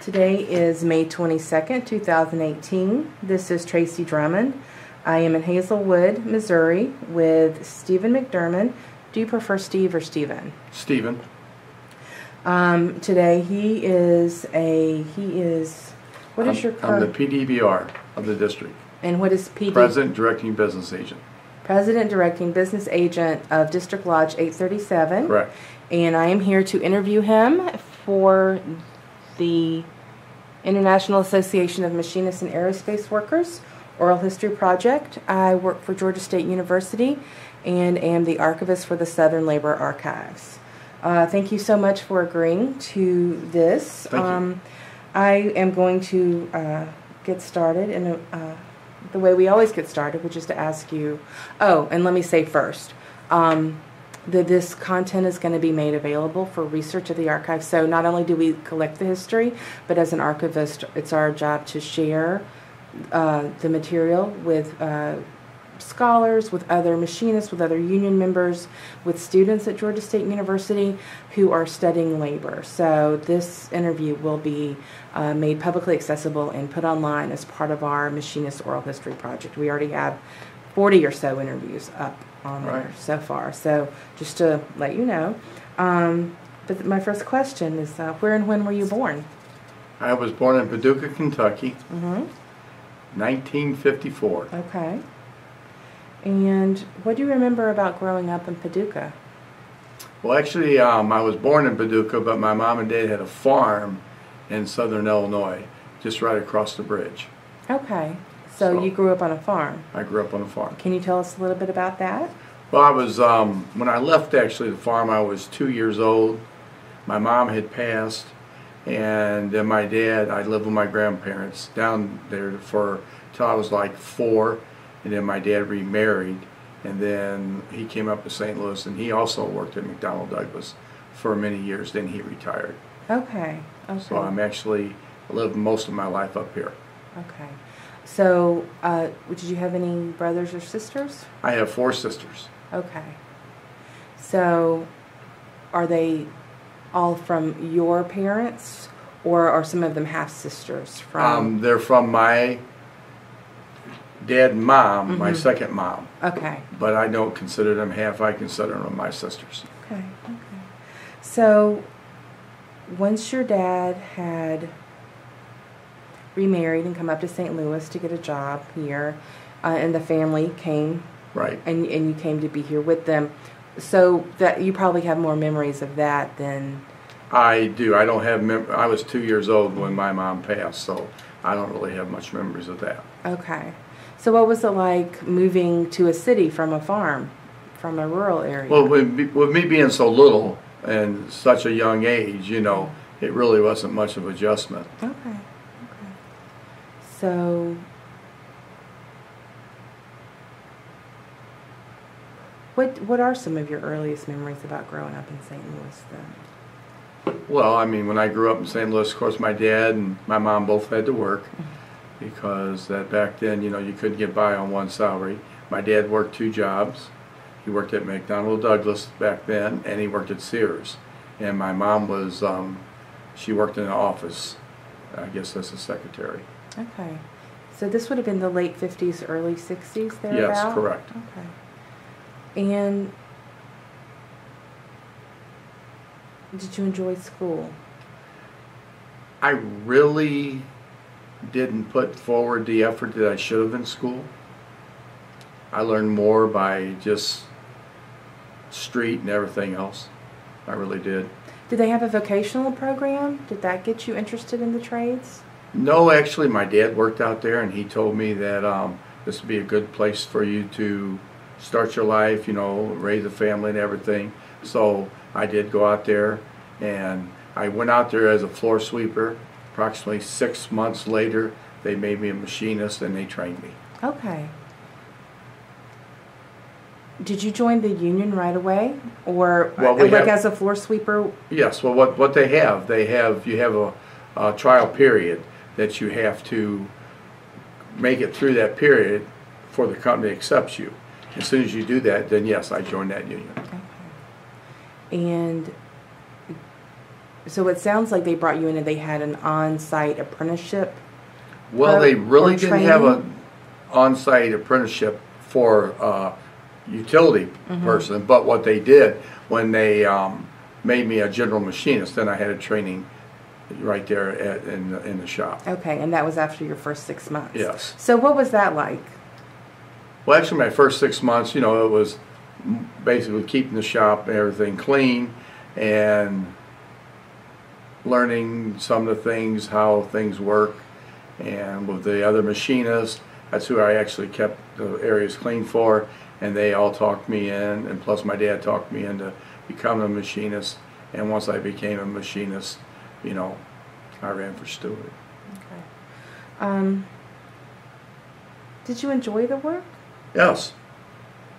Today is May 22nd, 2018. This is Tracy Drummond. I am in Hazelwood, Missouri with Stephen McDerman. Do you prefer Steve or Stephen? Stephen. Today what is your I'm the PDBR of the district. And what is PD? President Directing Business Agent. President Directing Business Agent of District Lodge 837. Correct. And I am here to interview him for the International Association of Machinists and Aerospace Workers Oral History Project. I work for Georgia State University and am the archivist for the Southern Labor Archives. Thank you so much for agreeing to this. Thank you. I am going to get started in the way we always get started, which is to ask you, and let me say first, that this content is going to be made available for research at the archive. So not only do we collect the history, but as an archivist, it's our job to share the material with scholars, with other machinists, with other union members, with students at Georgia State University who are studying labor. So this interview will be made publicly accessible and put online as part of our Machinist Oral History Project. We already have 40 or so interviews up on there so far. So just to let you know. But my first question is, where and when were you born? I was born in Paducah, Kentucky, 1954. Okay. And what do you remember about growing up in Paducah? Well, actually, I was born in Paducah, but my mom and dad had a farm in southern Illinois, just right across the bridge. Okay. So you grew up on a farm? I grew up on a farm. Can you tell us a little bit about that? Well, I was, when I left actually the farm, I was 2 years old. My mom had passed, and then my dad, I lived with my grandparents down there till I was like 4, and then my dad remarried, and then he came up to St. Louis, and he also worked at McDonnell Douglas for many years, then he retired. Okay. So I lived most of my life up here. Okay. So, did you have any brothers or sisters? I have 4 sisters. Okay. So, are they all from your parents, or are some of them half-sisters from? They're from my dad and mom, my second mom. Okay. But I don't consider them half, I consider them my sisters. Okay, okay. So, once your dad had remarried and come up to St. Louis to get a job here, and the family came, right, and you came to be here with them, so that you probably have more memories of that than I do. I don't have I was 2 years old when my mom passed, so I don't really have much memories of that. Okay. So what was it like moving to a city from a farm, from a rural area? Well, with me being so little and such a young age, you know, it really wasn't much of an adjustment. Okay. So, what are some of your earliest memories about growing up in St. Louis then? Well, I mean, when I grew up in St. Louis, of course, my dad and my mom both had to work because back then, you know, you couldn't get by on one salary. My dad worked 2 jobs. He worked at McDonnell Douglas back then, and he worked at Sears. And my mom was, she worked in an office, I guess as a secretary. Okay. So this would have been the late 50s, early 60s thereabout? Yes, correct. Okay. And did you enjoy school? I really didn't put forward the effort that I should have in school. I learned more by just street and everything else. I really did. Did they have a vocational program? Did that get you interested in the trades? No, actually, my dad worked out there, and he told me that this would be a good place for you to start your life, you know, raise a family and everything. So I did go out there, and I went out there as a floor sweeper. Approximately 6 months later, they made me a machinist, and they trained me. Okay. Did you join the union right away, or as a floor sweeper? Yes. Well, what they have you have a trial period that you have to make it through that period before the company accepts you. As soon as you do that, then yes, I joined that union. Okay. And did you enjoy school? So it sounds like they brought you in and they had an on-site apprenticeship. Well, they really didn't have training? an on-site apprenticeship for a utility person, but what they did when they made me a general machinist, then I had a training right there in the shop. Okay, and that was after your first 6 months. Yes. So what was that like? Well, actually, my first 6 months, you know, it was basically keeping the shop and everything clean and learning some of the things, how things work. And with the other machinists, that's who I actually kept the areas clean for, and they all talked me in, and plus my dad talked me into becoming a machinist. And once I became a machinist, you know, I ran for steward. Okay. Did you enjoy the work? Yes,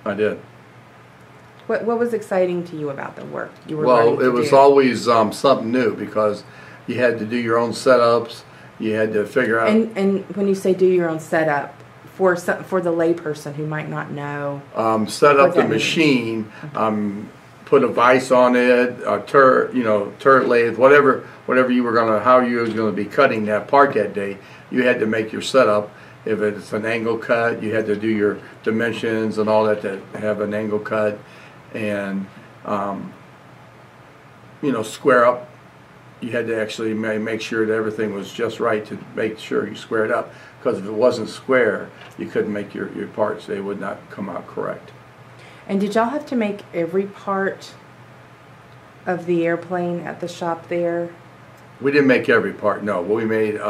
I did. What was exciting to you about the work you were Well, learning to it was do? always something new because you had to do your own setups. You had to figure out. And when you say do your own setup, for the layperson who might not know, Set what up the that means. machine, put a vise on it, a turret lathe, whatever you were how you were gonna be cutting that part that day. You had to make your setup. If it's an angle cut, you had to do your dimensions and all that to have an angle cut, and you know, square up. You had to actually make sure that everything was just right to make sure you squared up. Because if it wasn't square, you couldn't make your parts. They would not come out correct. and did y'all have to make every part of the airplane at the shop there? We didn't make every part, no. We made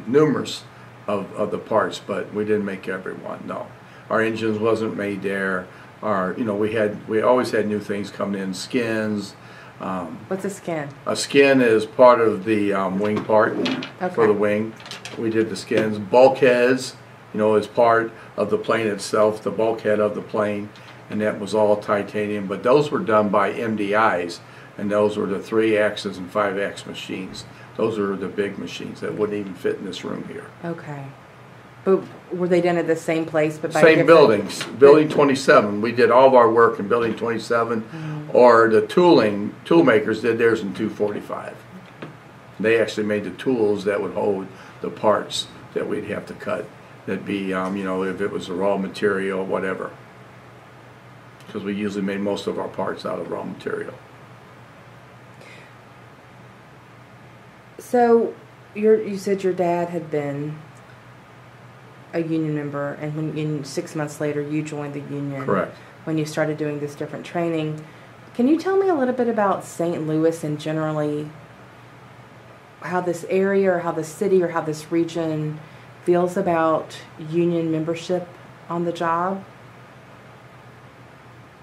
numerous of the parts, but we didn't make every one, no. Our engines wasn't made there. You know, we always had new things coming in, skins. What's a skin? A skin is part of the wing part for the Okay. wing. We did the skins. Bulkheads, you know, is part of the plane itself, the bulkhead of the plane, and that was all titanium. But those were done by MDIs, and those were the 3-axis and 5-axis machines. Those were the big machines that wouldn't even fit in this room here. Okay. But were they done at the same place, but by Same different... buildings, Building 27. We did all of our work in Building 27, or the tool makers did theirs in 245. They actually made the tools that would hold the parts that we'd have to cut. That'd be, you know, if it was a raw material, whatever. Because we usually made most of our parts out of raw material. So, you said your dad had been a union member, and 6 months later you joined the union. Correct. When you started doing this different training. Can you tell me a little bit about St. Louis and generally how this area or how the city or how this region feels about union membership on the job?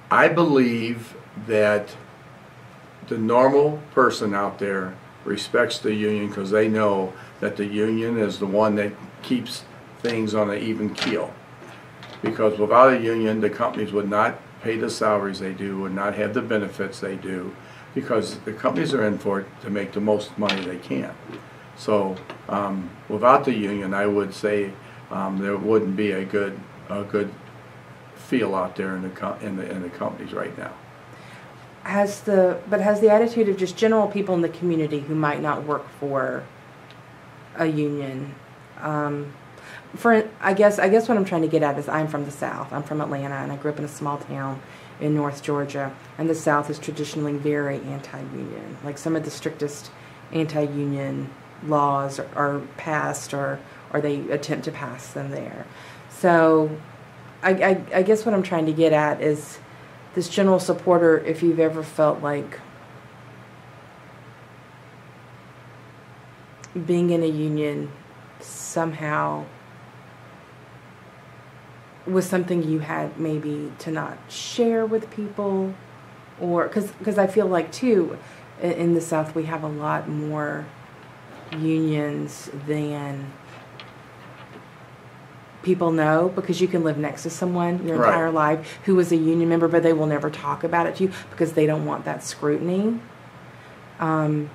I believe that the normal person out there respects the union because they know that the union is the one that keeps things on an even keel. Because without a union, the companies would not pay the salaries they do, would not have the benefits they do, because the companies are in for it to make the most money they can. So without the union, I would say there wouldn't be a good feel out there in the companies right now. Has the attitude of just general people in the community who might not work for a union, I guess what I'm trying to get at is I'm from the South. I'm from Atlanta, and I grew up in a small town in North Georgia, and the South is traditionally very anti-union. Like some of the strictest anti-union laws are passed, or they attempt to pass them there. So I guess what I'm trying to get at is this general supporter, if you've ever felt like being in a union somehow was something you had maybe to not share with people, or because I feel like too in the South we have a lot more unions than people know, because you can live next to someone your Right. entire life who is a union member, but they will never talk about it to you because they don't want that scrutiny. Well,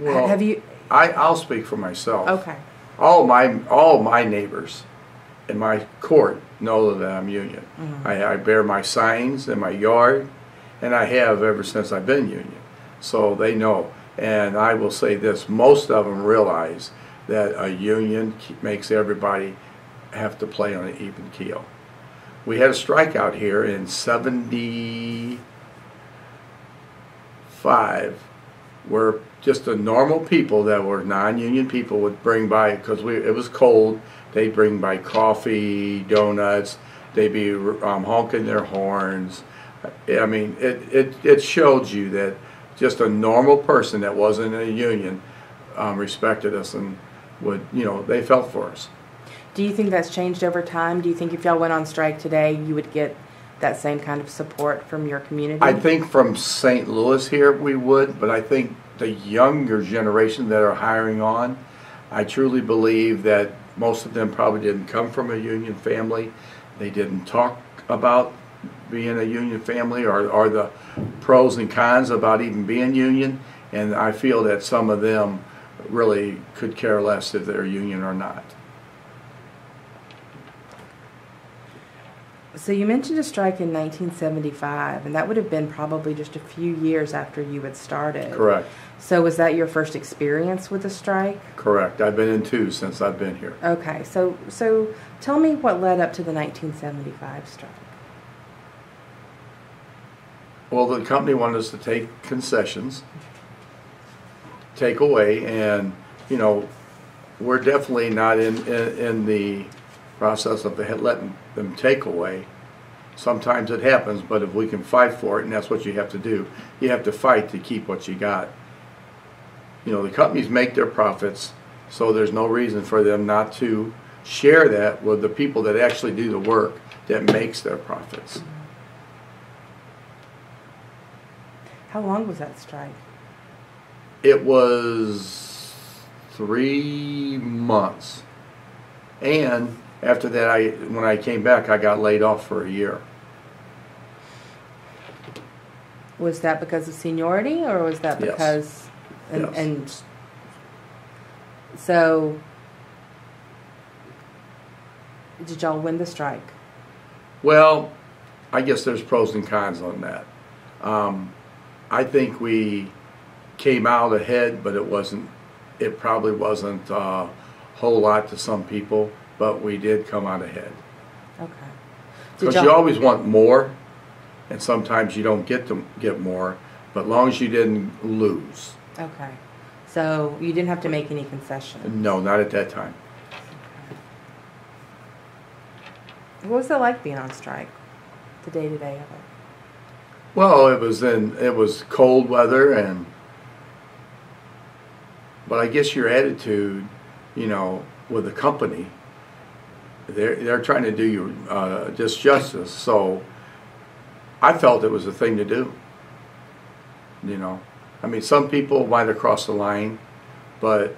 Have you? I'll speak for myself. Okay. All my neighbors in my court know that I'm union. I bear my signs in my yard, and I have ever since I've been union. So they know. And I will say this, most of them realize that a union makes everybody have to play on an even keel. We had a strike out here in '75 where just the normal people that were non-union people would bring by, because it was cold, they'd bring by coffee, donuts, they'd be honking their horns. I mean, it showed you that just a normal person that wasn't in a union respected us and would, they felt for us. Do you think that's changed over time? Do you think if y'all went on strike today, you would get that same kind of support from your community? I think from St. Louis here we would, but I think the younger generation that are hiring on, I truly believe that most of them probably didn't come from a union family. They didn't talk about being a union family or the pros and cons about even being union, and I feel that some of them really could care less if they're union or not. So you mentioned a strike in 1975, and that would have been probably just a few years after you had started. Correct. So was that your first experience with a strike? Correct. I've been in 2 since I've been here. Okay. So tell me what led up to the 1975 strike. Well, the company wanted us to take concessions, take away, and we're definitely not in the process of letting them take away. Sometimes it happens, but if we can fight for it, and that's what you have to do, you have to fight to keep what you got. The companies make their profits, so there's no reason for them not to share that with the people that actually do the work that makes their profits. How long was that strike? It was 3 months. And after that, when I came back, I got laid off for a year. Was that because of seniority, or was that because... Yes. And so, did y'all win the strike? Well, I guess there's pros and cons on that. I think we came out ahead, but it probably wasn't a whole lot to some people, but we did come out ahead. Okay. Because you always want more, and sometimes you don't get more, but as long as you didn't lose. Okay. So you didn't have to make any concessions? No, not at that time. Okay. What was it like being on strike, the day-to-day of it? Well, it was cold weather, but I guess your attitude, with the company, they're trying to do you justice. So I felt it was a thing to do. I mean, some people might have crossed the line, but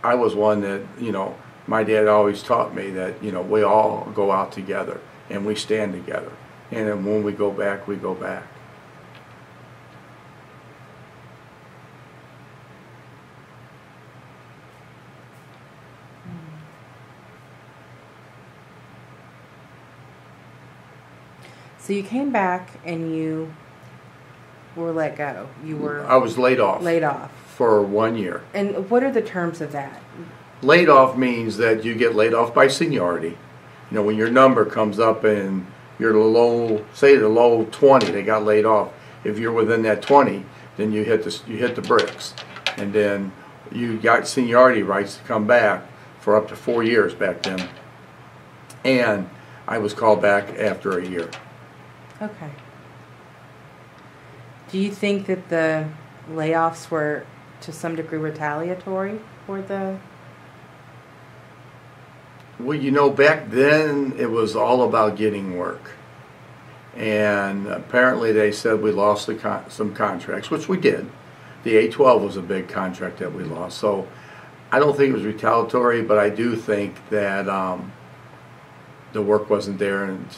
I was one that, my dad always taught me that, we all go out together and we stand together. And then when we go back, we go back. So you came back and you were let go. I was laid off. Laid off. For 1 year. And what are the terms of that? Laid off means that you get laid off by seniority. When your number comes up and you're the low 20, they got laid off. If you're within that 20, then you hit the bricks. And then you got seniority rights to come back for up to 4 years back then. And I was called back after a year. Okay. Do you think that the layoffs were to some degree retaliatory for the... Well, back then it was all about getting work. And apparently they said we lost some contracts, which we did. The A12 was a big contract that we lost. So I don't think it was retaliatory, but I do think that the work wasn't there, and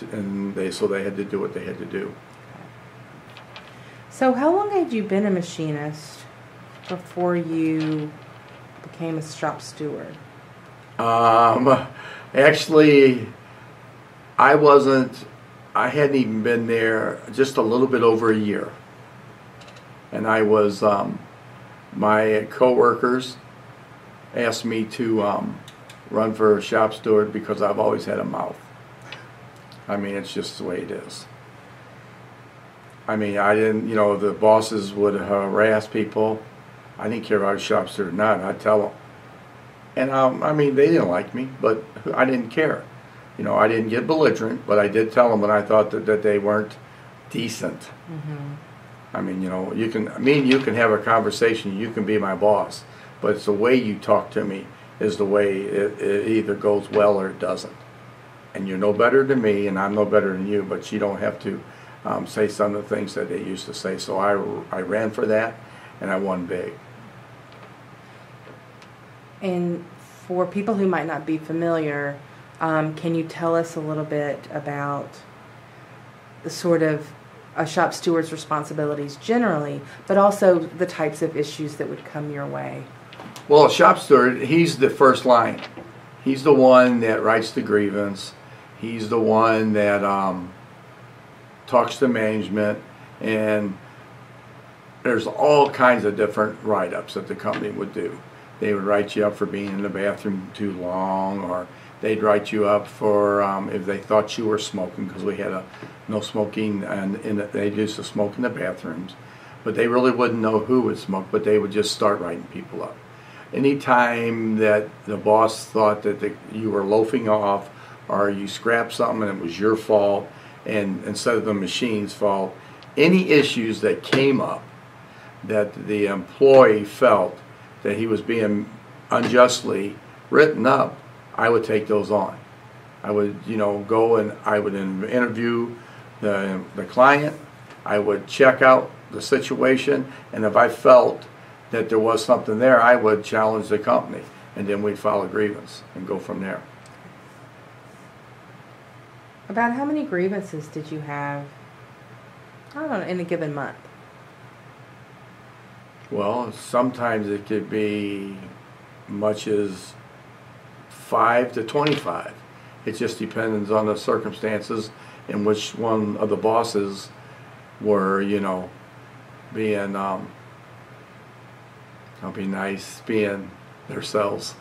so they had to do what they had to do. So how long had you been a machinist before you became a shop steward? Actually, I hadn't even been there just a little bit over a year. And I was My coworkers asked me to run for a shop steward because I've always had a mouth. I mean, it's just the way it is. I mean, I didn't, you know, the bosses would harass people. I didn't care if I was shop steward or not. I'd tell them. And I mean, they didn't like me, but I didn't care. You know, I didn't get belligerent, but I did tell them when I thought that they weren't decent. Mm-hmm. I mean, you know, me and you can have a conversation. You can be my boss, but it's the way you talk to me is the way it either goes well or it doesn't. And you're no better than me, and I'm no better than you, but you don't have to say some of the things that they used to say. So I ran for that, and I won big. And for people who might not be familiar, can you tell us a little bit about the sort of a shop steward's responsibilities generally, but also the types of issues that would come your way? Well, a shop steward, he's the first line. He's the one that writes the grievance. He's the one that talks to management, and there's all kinds of different write-ups that the company would do. They would write you up for being in the bathroom too long, or they'd write you up for if they thought you were smoking, because we had no smoking, and they used to smoke in the bathrooms. But they really wouldn't know who would smoke, but they would just start writing people up. Anytime that the boss thought that you were loafing off, or you scrapped something and it was your fault, and instead of the machine's fault, any issues that came up that the employee felt that he was being unjustly written up, I would take those on. I would, you know, go and I would interview the client. I would check out the situation, and if I felt that there was something there, I would challenge the company, and then we'd file a grievance and go from there. About how many grievances did you have, I don't know, in a given month? Well, sometimes it could be much as 5 to 25. It just depends on the circumstances and which one of the bosses were, you know, being, I'll be nice, being themselves.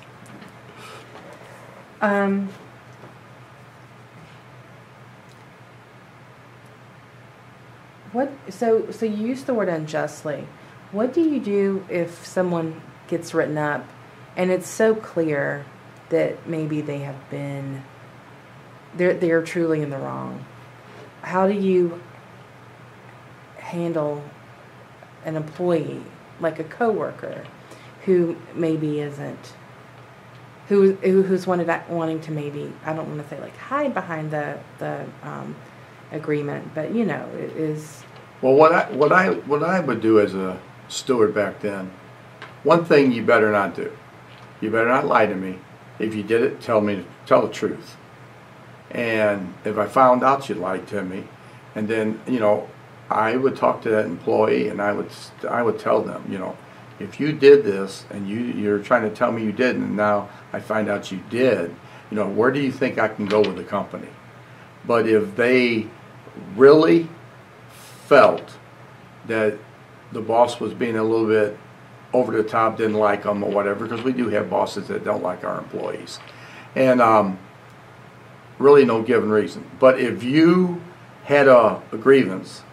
So you used the word unjustly. What do you do if someone gets written up and it's so clear that maybe they have been, they're truly in the wrong? How do you handle an employee, like a coworker, who maybe isn't, who's wanting to maybe, I don't want to say like hide behind the agreement, but you know, it is. Well, what I would do as a steward back then, one thing you better not do. You better not lie to me. If you did it, tell the truth. And if I found out you lied to me, and then, you know, I would talk to that employee, and I would tell them, you know, if you did this and you're trying to tell me you didn't, and now I find out you did, you know, where do you think I can go with the company? But if they really felt that the boss was being a little bit over the top, didn't like them or whatever, because we do have bosses that don't like our employees, and really no given reason. But if you had a grievance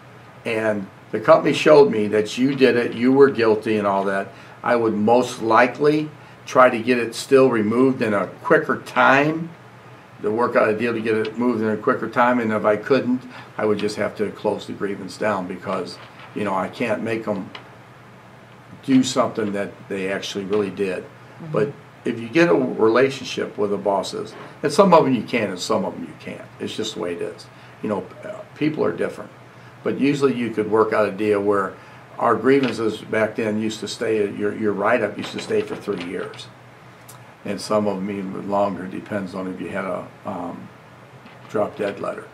and the company showed me that you did it, you were guilty and all that, I would most likely try to get it still removed in a quicker time, to work out a deal to get it moved in a quicker time. And if I couldn't, I would just have to close the grievance down, because, you know, I can't make them do something that they actually really did. Mm-hmm. But if you get a relationship with the bosses, and some of them you can and some of them you can't. It's just the way it is. You know, people are different. But usually you could work out a deal where our grievances back then used to stay, your write-up used to stay for 3 years. And some of them even longer, depends on if you had a drop-dead letter.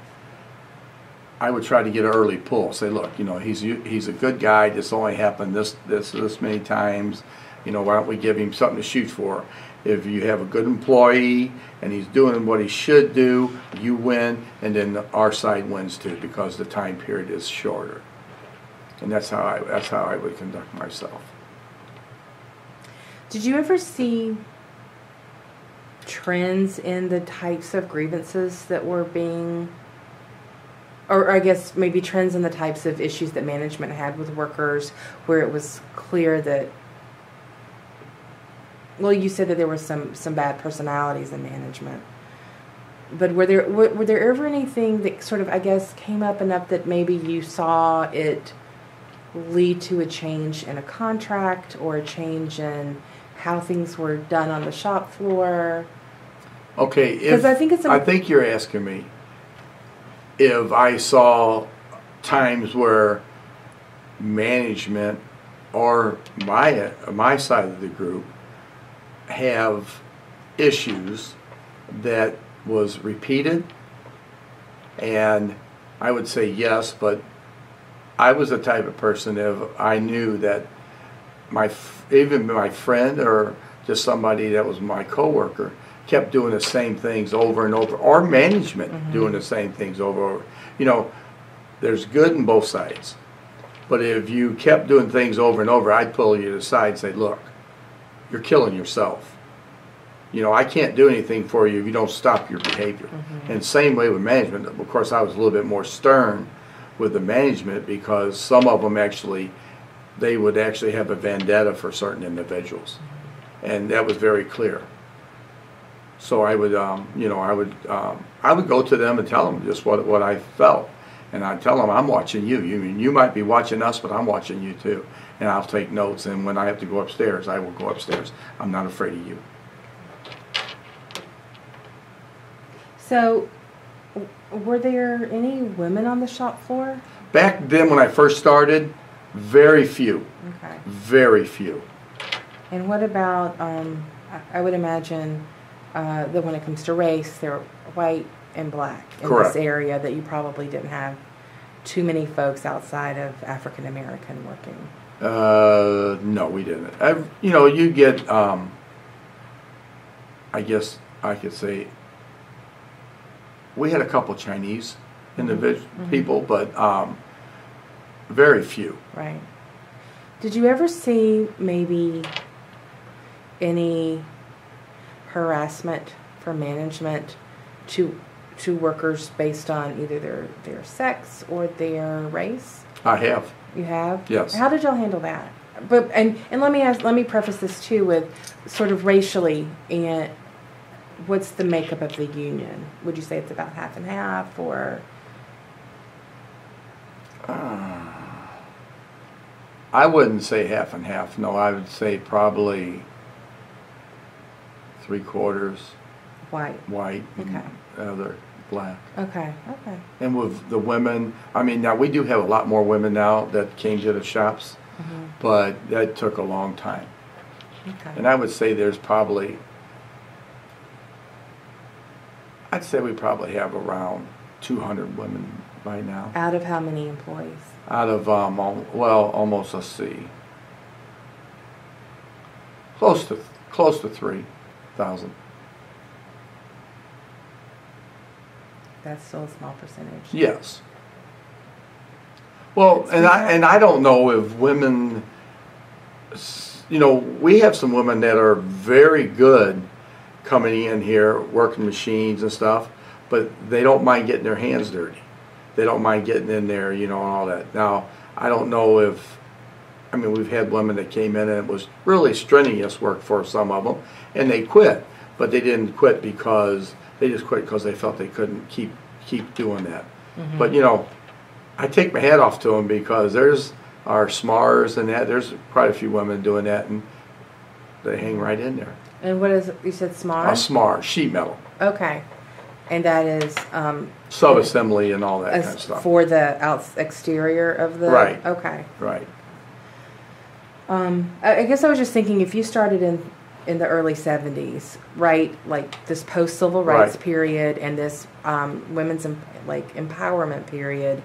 I would try to get an early pull. Say, look, you know, he's a good guy. This only happened this many times. You know, why don't we give him something to shoot for? If you have a good employee and he's doing what he should do, you win, and then our side wins too, because the time period is shorter. And that's how I would conduct myself. Did you ever see trends in the types of grievances that were being, or I guess maybe trends in the types of issues that management had with workers, where it was clear that, well, you said that there were some bad personalities in management, but were there ever anything that sort of, I guess, came up enough that maybe you saw it lead to a change in a contract or a change in how things were done on the shop floor? Okay, because I think you're asking me if I saw times where management or my side of the group have issues that was repeated, and I would say yes, but I was the type of person, if I knew that even my friend or just somebody that was my coworker kept doing the same things over and over, or management doing the same things over and over. You know, there's good in both sides. But if you kept doing things over and over, I'd pull you to the side and say, look, you're killing yourself. You know, I can't do anything for you if you don't stop your behavior. And same way with management. Of course, I was a little bit more stern with the management, because some of them they would actually have a vendetta for certain individuals. And that was very clear. So I would, you know, I would go to them and tell them just what I felt. And I'd tell them, I'm watching you. You might be watching us, but I'm watching you too. And I'll take notes. And when I have to go upstairs, I will go upstairs. I'm not afraid of you. So, were there any women on the shop floor? Back then, when I first started, very few. Okay. Very few. And what about, I would imagine that when it comes to race, they're white and black in Correct. this area, that you probably didn't have too many folks outside of African American working. No, we didn't. You know, you get, I guess I could say, we had a couple Chinese individual people, but very few. Right. Did you ever see maybe any harassment from management to workers based on either their sex or their race? I have. You have? Yes. How did y'all handle that? But and let me preface this too with sort of racially, and what's the makeup of the union? Would you say it's about half and half, or? I wouldn't say half and half. No, I would say probably 3/4 White. White. Okay. And other black. Okay. Okay. And with the women, I mean, now we do have a lot more women now that came to the shops, but that took a long time. Okay. And I would say there's probably, I'd say we probably have around 200 women right now. Out of how many employees? Out of, well, almost, let's see, close to 3,000. That's still a small percentage. Yes. Well, and I don't know if women, you know, we have some women that are very good coming in here, working machines and stuff, but they don't mind getting their hands dirty. They don't mind getting in there, you know, and all that. Now, I don't know if, I mean, we've had women that came in and it was really strenuous work for some of them, and they quit. But they didn't quit because, they just quit because they felt they couldn't keep doing that. But, you know, I take my hat off to them, because there's our SMARs and that, there's quite a few women doing that, and they hang right in there. And what is, you said SMAR? A SMAR, sheet metal. Okay. And that is sub-assembly and all that kind of stuff. For the exterior of the... Right. Okay. Right. I guess I was just thinking, if you started in the early 70s, right, like this post-civil rights period and this women's empowerment period,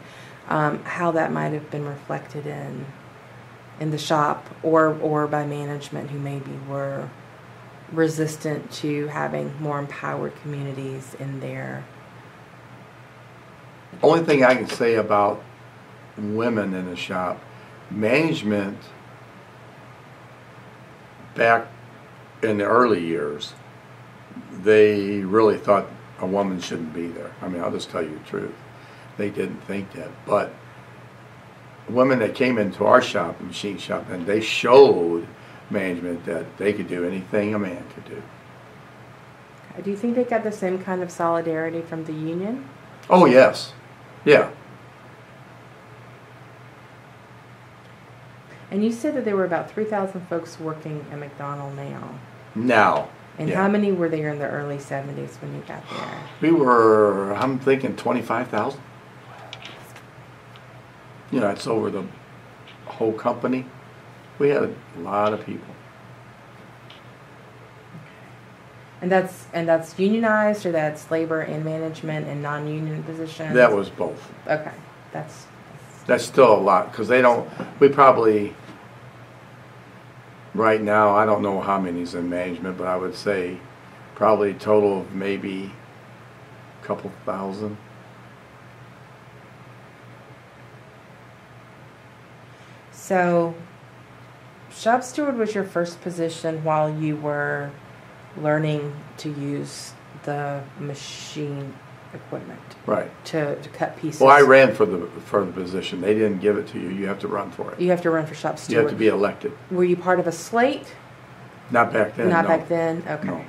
how that might have been reflected in the shop or by management who maybe were resistant to having more empowered communities in there. Only thing I can say about women in the shop, management back in the early years, they really thought a woman shouldn't be there. I mean, I'll just tell you the truth. They didn't think that. But women that came into our shop, machine shop, and they showed management that they could do anything a man could do. Do you think they got the same kind of solidarity from the union? Oh, yes. Yeah. And you said that there were about 3,000 folks working at McDonald now. Now. And yeah. how many were there in the early 70s when you got there? We were, I'm thinking 25,000. You know, it's over the whole company. We had a lot of people. And that's unionized, or that's labor and management and non-union positions? That was both. Okay. That's still a lot, because we probably, right now, I don't know how many's in management, but I would say probably a total of maybe a couple thousand. So, shop steward was your first position while you were learning to use the machine equipment. Right. To cut pieces. Well, I ran for the position. They didn't give it to you. You have to run for it. You have to run for shop steward. You have to be elected. Were you part of a slate? Not back then. Not no. back then? Okay. No.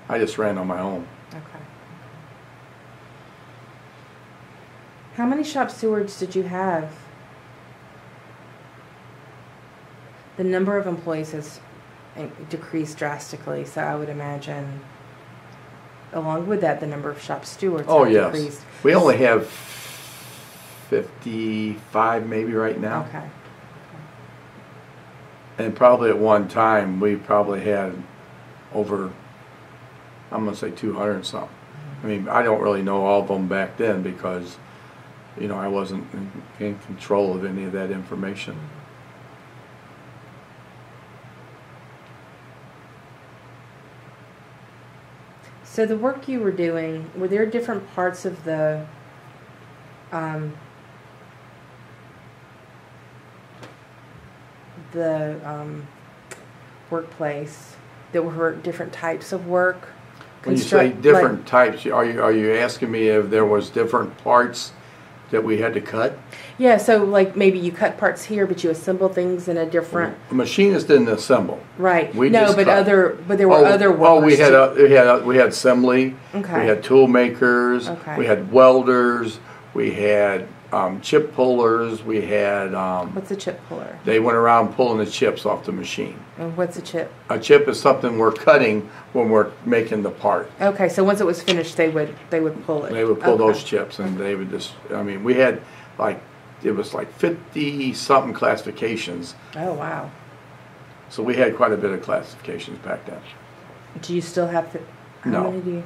I just ran on my own. Okay. How many shop stewards did you have? The number of employees has decreased drastically, so I would imagine, along with that, the number of shop stewards have decreased. We only have 55 maybe right now. Okay. And probably at one time, we probably had over, I'm going to say 200 and something. I mean, I don't really know all of them back then because, you know, I wasn't in control of any of that information. So the work you were doing, were there different parts of the workplace that were different types of work? When you say different types, are you asking me if there was different parts that we had to cut? Yeah, so like maybe you cut parts here, but you assemble things in a different. A machinist didn't assemble. Right. We no, just but cut. there were other workers. We had assembly. Okay. We had tool makers. Okay. We had welders. We had chip pullers. We had. What's a chip puller? They went around pulling the chips off the machine. And what's a chip? A chip is something we're cutting when we're making the part. Okay, so once it was finished, they would pull it. They would pull those chips, and they would just. I mean, we had it was like 50-something classifications. Oh wow! So we had quite a bit of classifications back then. Do you still have to? How many do you?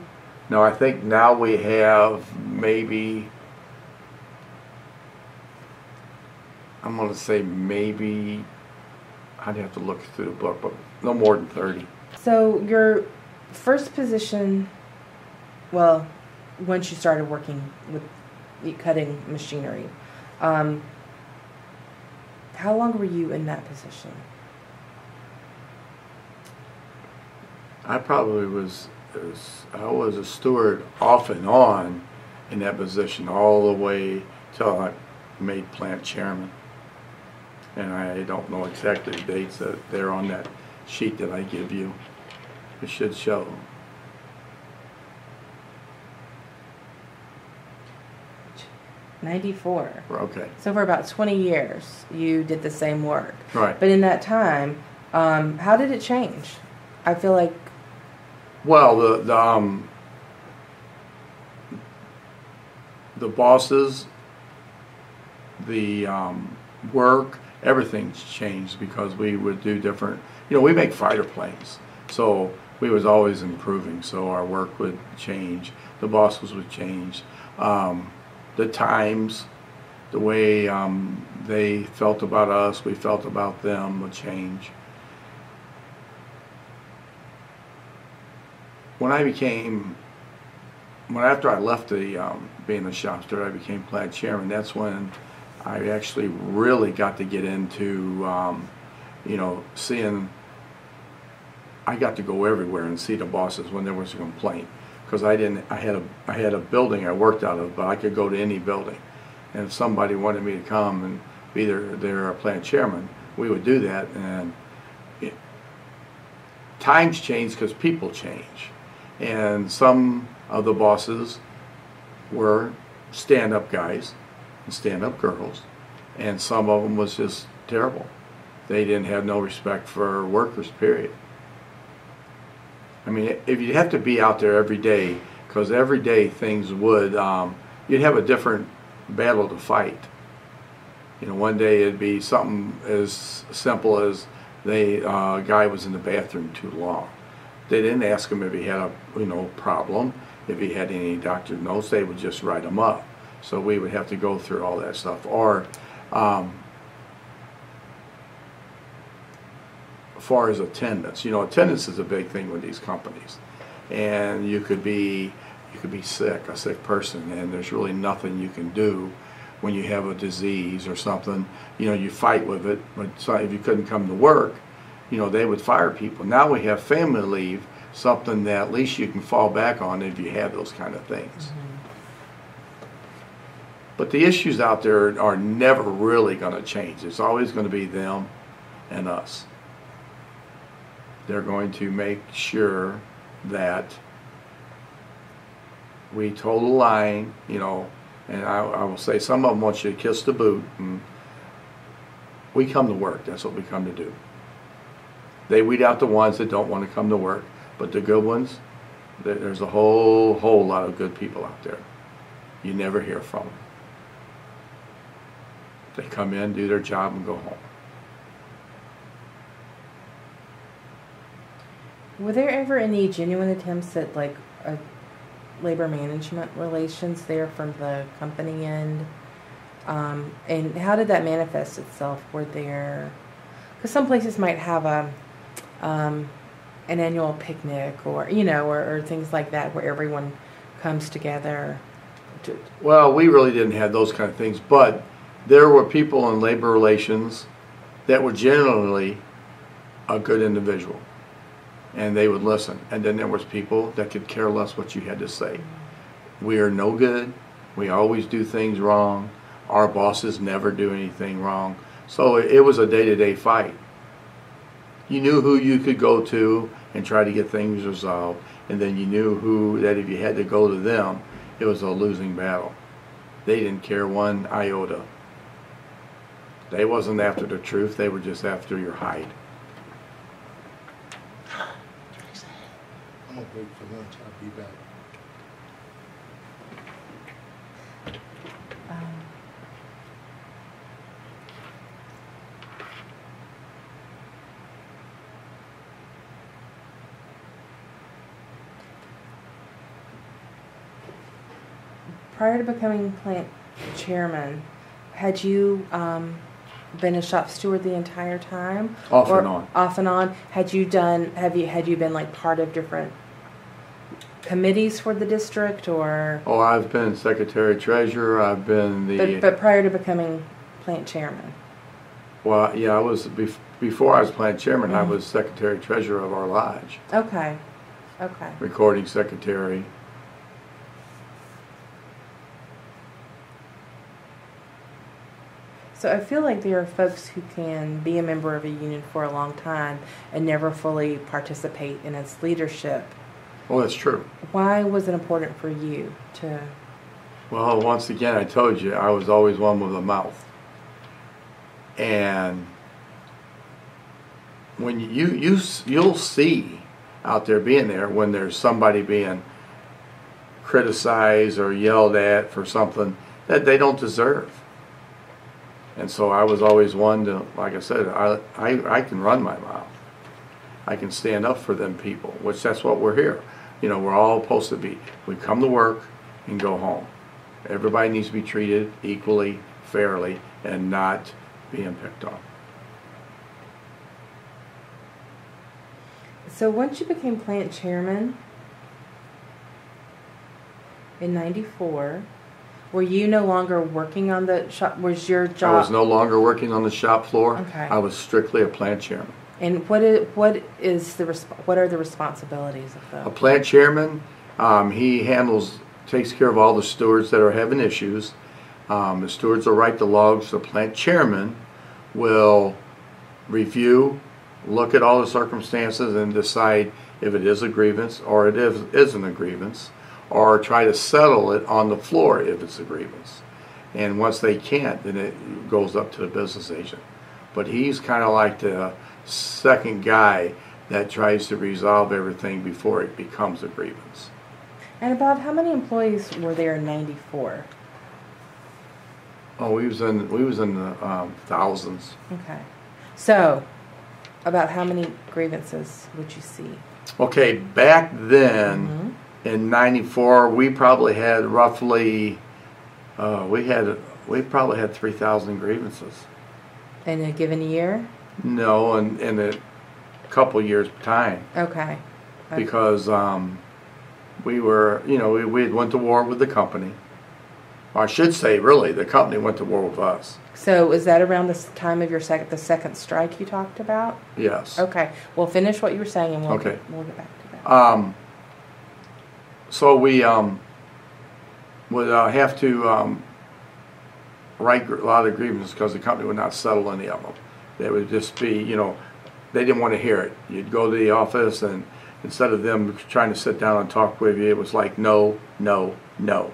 No, I think now we have maybe. I'm going to say maybe. I'd have to look through the book, but no more than 30. So your first position, well, once you started working with cutting machinery, how long were you in that position? I probably was a steward off and on in that position all the way till I made plant chairman. And I don't know exactly the dates that they're on that sheet that I give you. It should show. '94. Okay. So for about 20 years, you did the same work. Right. But in that time, how did it change? I feel like. Well, the bosses, the work, everything's changed because we would do different. You know, we make fighter planes, so we was always improving. So our work would change. The bosses would change. The times, the way they felt about us, we felt about them would change. After I left being a shop steward, I became plant chairman. That's when I actually really got to get into, you know, seeing I got to go everywhere and see the bosses when there was a complaint, because I had a building I worked out of, but I could go to any building, and if somebody wanted me to come and be their plant chairman, we would do that. And times change because people change, and some of the bosses were stand-up guys and stand-up girls, and some of them was just terrible. They didn't have no respect for workers, period. I mean, if you have to be out there every day, because every day things would, you'd have a different battle to fight. You know, one day it'd be something as simple as a guy was in the bathroom too long. They didn't ask him if he had a problem, if he had any doctor's notes. They would just write him up. So we would have to go through all that stuff. Or as far as attendance, attendance is a big thing with these companies, and you could be sick, a sick person, and there's really nothing you can do when you have a disease or something. You fight with it, but if you couldn't come to work, they would fire people. Now we have family leave, something that at least you can fall back on if you have those kind of things. Mm-hmm. But the issues out there are never really going to change. It's always going to be them and us. They're going to make sure that we toe the line, and I will say some of them want you to kiss the boot. And we come to work. That's what we come to do. They weed out the ones that don't want to come to work, but the good ones, there's a whole lot of good people out there. You never hear from them. They come in, do their job, and go home. Were there ever any genuine attempts at labor management relations there from the company end? And how did that manifest itself? Were there, because some places might have an annual picnic or things like that where everyone comes together. Well, we really didn't have those kind of things, but there were people in labor relations that were generally a good individual, and they would listen. And then there was people that could care less what you had to say. We are no good. We always do things wrong. Our bosses never do anything wrong. So it was a day-to-day fight. You knew who you could go to and try to get things resolved, and then you knew that if you had to go to them, it was a losing battle. They didn't care one iota. They wasn't after the truth. They were just after your hide. I'm going to wait for lunch. I'll be back. Prior to becoming plant chairman, had you been a shop steward the entire time? Off and on. Off and on. Had you been part of different committees for the district, or? Oh, I've been secretary treasurer. I've been the. But prior to becoming plant chairman. Well, yeah, I was before I was plant chairman. Mm-hmm. I was secretary treasurer of our lodge. Okay. Okay. Recording secretary. So I feel like there are folks who can be a member of a union for a long time and never fully participate in its leadership. Well, that's true. Why was it important for you to? Well, once again, I told you, I was always one with a mouth. And when you'll see out there being there when there's somebody being criticized or yelled at for something that they don't deserve. And so I was always one to, like I said, I can run my mouth. I can stand up for them people, which that's what we're here. We're all supposed to be. We come to work and go home. Everybody needs to be treated equally, fairly, and not being picked on. So once you became plant chairman in '94, were you no longer working on the shop? Was your job? I was no longer working on the shop floor. Okay. I was strictly a plant chairman. And what is what are the responsibilities of A the? plant chairman, he takes care of all the stewards that are having issues. The stewards will write the logs. The plant chairman will review, look at all the circumstances, and decide if it is a grievance or it isn't a grievance, or try to settle it on the floor if it's a grievance. And once they can't, then it goes up to the business agent. But he's kind of like the second guy that tries to resolve everything before it becomes a grievance. And about how many employees were there in '94? Oh, we was in the thousands. Okay. So, about how many grievances would you see? Okay, back then in '94, we probably had roughly we probably had 3,000 grievances. In a given year? No, in a couple years time. Okay. Because we were, we had went to war with the company. Or I should say, really, the company went to war with us. So is that around the time of the second strike you talked about? Yes. Okay. Well, finish what you were saying, and we'll Okay. we'll get back to that. So we would have to write a lot of grievances because the company would not settle any of them. They would just be, they didn't want to hear it. You'd go to the office, and instead of them trying to sit down and talk with you, it was like no, no, no.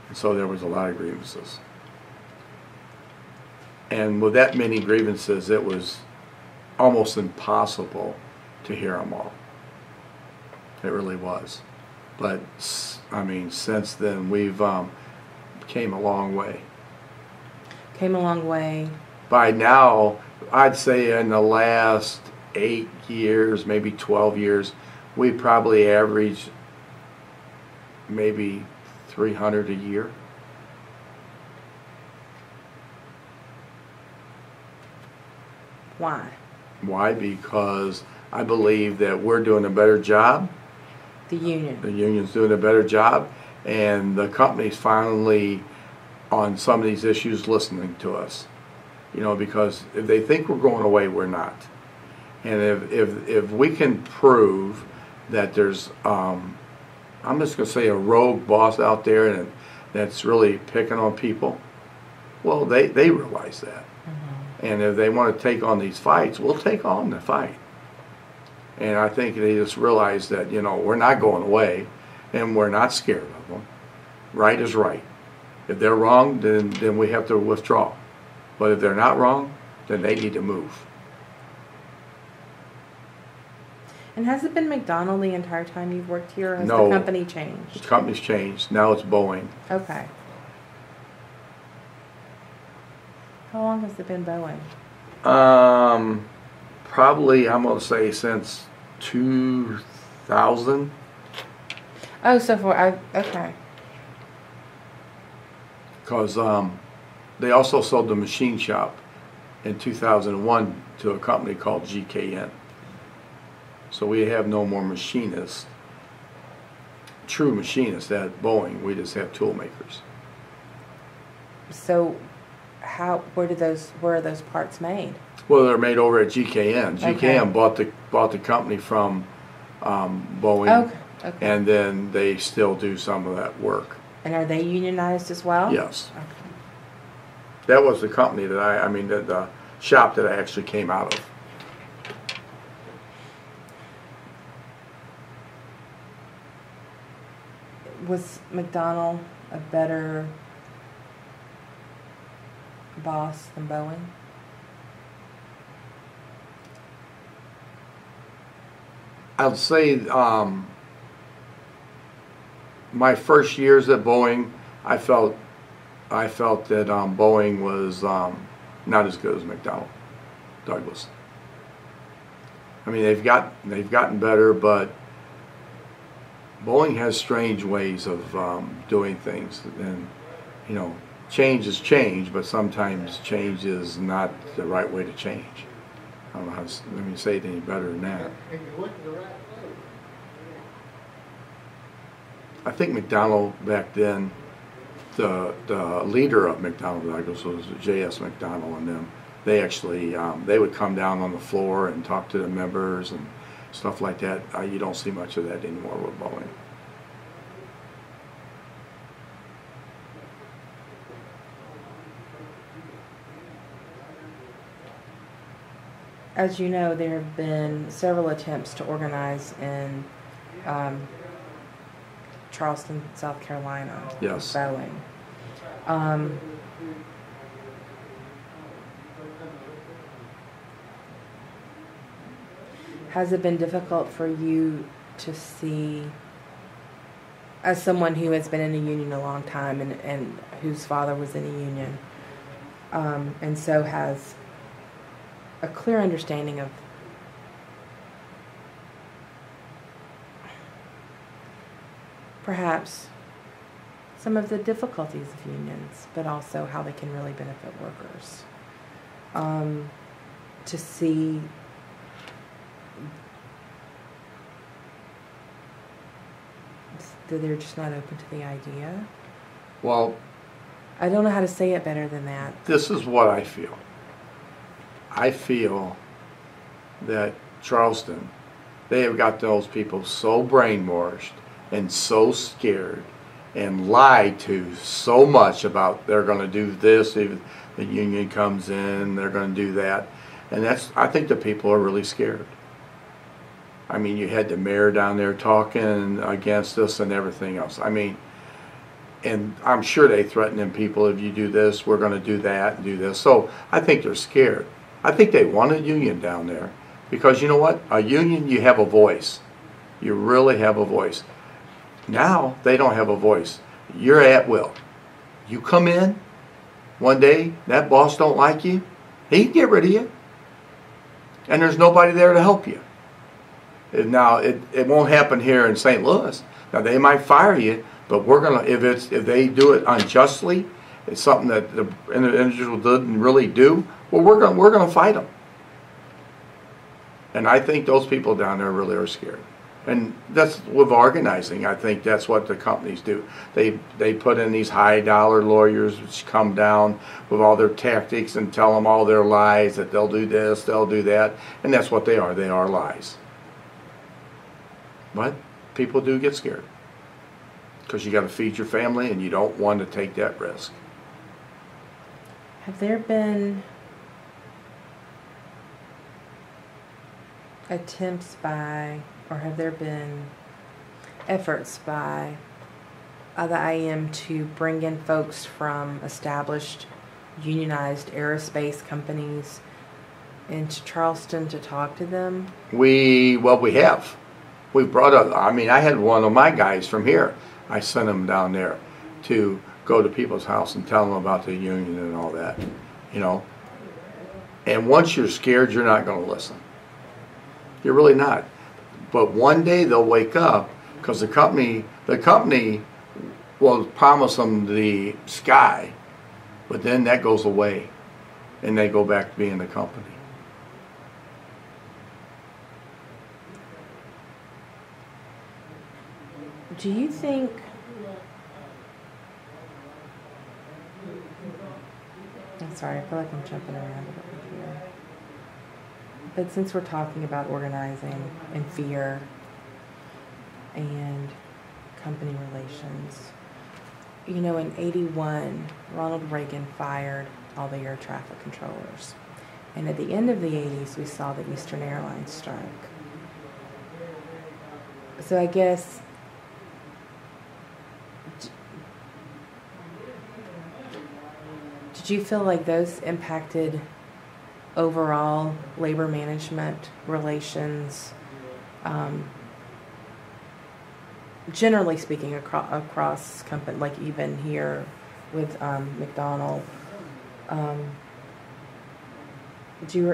And so there was a lot of grievances. And with that many grievances, it was almost impossible to hear them all. It really was. But, I mean, since then, we've came a long way. Came a long way. By now, I'd say in the last 8 years, maybe 12 years, we probably average maybe 300 a year. Why? Why? Because I believe that we're doing a better job. The union. The union's doing a better job, and the company's finally, on some of these issues, listening to us. Because if they think we're going away, we're not. And if we can prove that there's, I'm just going to say, a rogue boss out there and that's really picking on people, well, they realize that. And if they want to take on these fights, we'll take on the fight. And I think they just realize that, we're not going away, and we're not scared of them. Right is right. If they're wrong, then we have to withdraw. But if they're not wrong, then they need to move. And has it been McDonald the entire time you've worked here, or has No. the company changed? The company's changed. Now it's Boeing. Okay. How long has it been Boeing? Probably, I'm going to say since 2000. Oh, so okay. Because they also sold the machine shop in 2001 to a company called GKN. So we have no more machinists, true machinists at Boeing. We just have tool makers. So, where are those parts made? Well, they're made over at GKN. Okay. GKN bought the company from Boeing, Okay. and then they still do some of that work. And are they unionized as well? Yes. Okay. That was the company that the shop that I actually came out of. Was McDonald a better boss than Boeing? I'll say my first years at Boeing, I felt that Boeing was not as good as McDonnell Douglas. I mean, they've gotten better, but Boeing has strange ways of doing things, and change is change, but sometimes change is not the right way to change. I don't know how to let me say it any better than that. And you went to the right place. I think McDonnell back then, the leader of McDonnell Douglas was J.S. McDonnell and them. they actually they would come down on the floor and talk to the members and stuff like that. You don't see much of that anymore with Boeing. As you know, there have been several attempts to organize in Charleston, South Carolina. Yes. Boeing. Has it been difficult for you to see, as someone who has been in a union a long time and whose father was in a union, and so has a clear understanding of perhaps some of the difficulties of unions, but also how they can really benefit workers, to see that they're just not open to the idea? Well, I don't know how to say it better than that. this is what I feel. I feel that Charleston, they have got those people so brainwashed and so scared and lied to so much about they're going to do this if the union comes in, they're going to do that. And I think the people are really scared. I mean, you had the mayor down there talking against us and everything else. I mean, and I'm sure they threaten them people, if you do this, we're going to do that and do this. So I think they're scared. I think they want a union down there because you know what? A union, you have a voice. You really have a voice. Now they don't have a voice. You're at will. You come in one day, that boss don't like you, he can get rid of you. And there's nobody there to help you. Now it won't happen here in St. Louis. Now they might fire you, but we're gonna if they do it unjustly, it's something that the individual didn't really do. Well, we're gonna fight them. And I think those people down there really are scared. And that's with organizing. I think that's what the companies do. They put in these high dollar lawyers which come down with all their tactics and tell them all their lies, that they'll do this, they'll do that, and that's what they are. They are lies. But people do get scared because you got to feed your family and you don't want to take that risk. Have there been attempts by, or have there been efforts by the IAM to bring in folks from established unionized aerospace companies into Charleston to talk to them? We have. We brought up, I mean, I had one of my guys from here. I sent him down there to go to people's house and tell them about the union and all that, you know. And once you're scared, you're not going to listen. You're really not. But one day they'll wake up because the company will promise them the sky, but then that goes away and they go back to being the company. Do you think I'm sorry, I feel like I'm jumping around a little bit here. But since we're talking about organizing and fear and company relations, you know, in '81, Ronald Reagan fired all the air traffic controllers. And at the end of the '80s, we saw the Eastern Airlines strike. So I guess, did you feel like those impacted overall labor management relations, generally speaking, across company, like even here with McDonald? Do you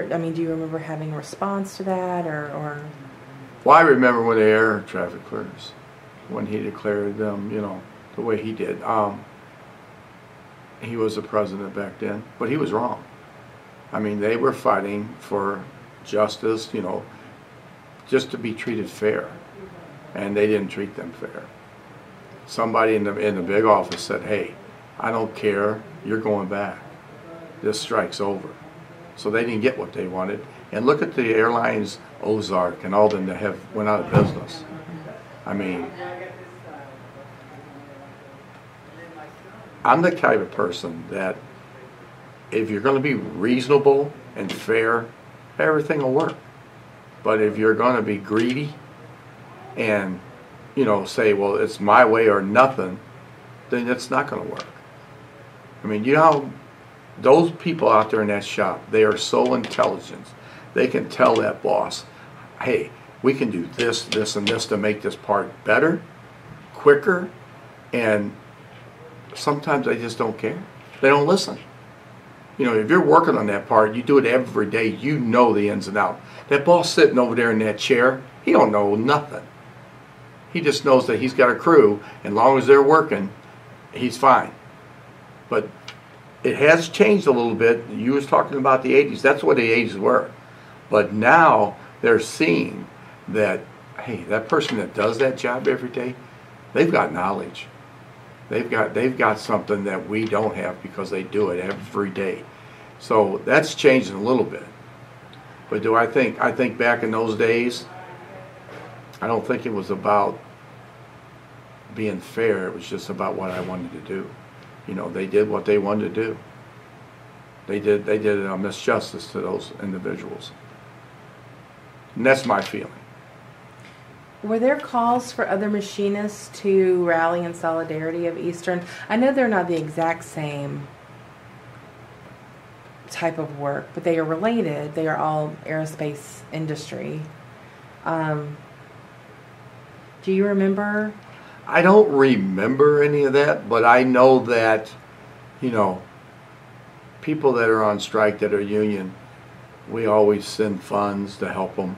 remember having a response to that, or? Well, I remember when the air traffic clearance, when he declared them, you know, the way he did. He was the president back then, but he was wrong. I mean, they were fighting for justice, you know, just to be treated fair, and they didn't treat them fair. Somebody in the big office said, "Hey, I don't care. You're going back. This strike's over." So they didn't get what they wanted. And look at the airlines, Ozark and all them that have went out of business. I mean, I'm the type of person that if you're going to be reasonable and fair, everything will work. But if you're going to be greedy and, you know, say, well, it's my way or nothing, then it's not going to work. I mean, you know how those people out there in that shop, they are so intelligent. They can tell that boss, hey, we can do this, this, and this to make this part better, quicker, and sometimes they just don't care. They don't listen. You know, if you're working on that part, you do it every day, you know the ins and outs. That boss sitting over there in that chair, he don't know nothing. He just knows that he's got a crew, and as long as they're working, he's fine. But it has changed a little bit. You was talking about the 80s. That's what the 80s were. But now they're seeing that, hey, that person that does that job every day, they've got knowledge. They've got something that we don't have because they do it every day. So that's changing a little bit. But I think back in those days, I don't think it was about being fair. It was just about what I wanted to do. You know, they did what they wanted to do. They did a misjustice to those individuals. And that's my feeling. Were there calls for other machinists to rally in solidarity of Eastern? I know they're not the exact same type of work, but they are related. They are all aerospace industry. Do you remember? I don't remember any of that, but I know that, you know, people that are on strike that are union, we always send funds to help them.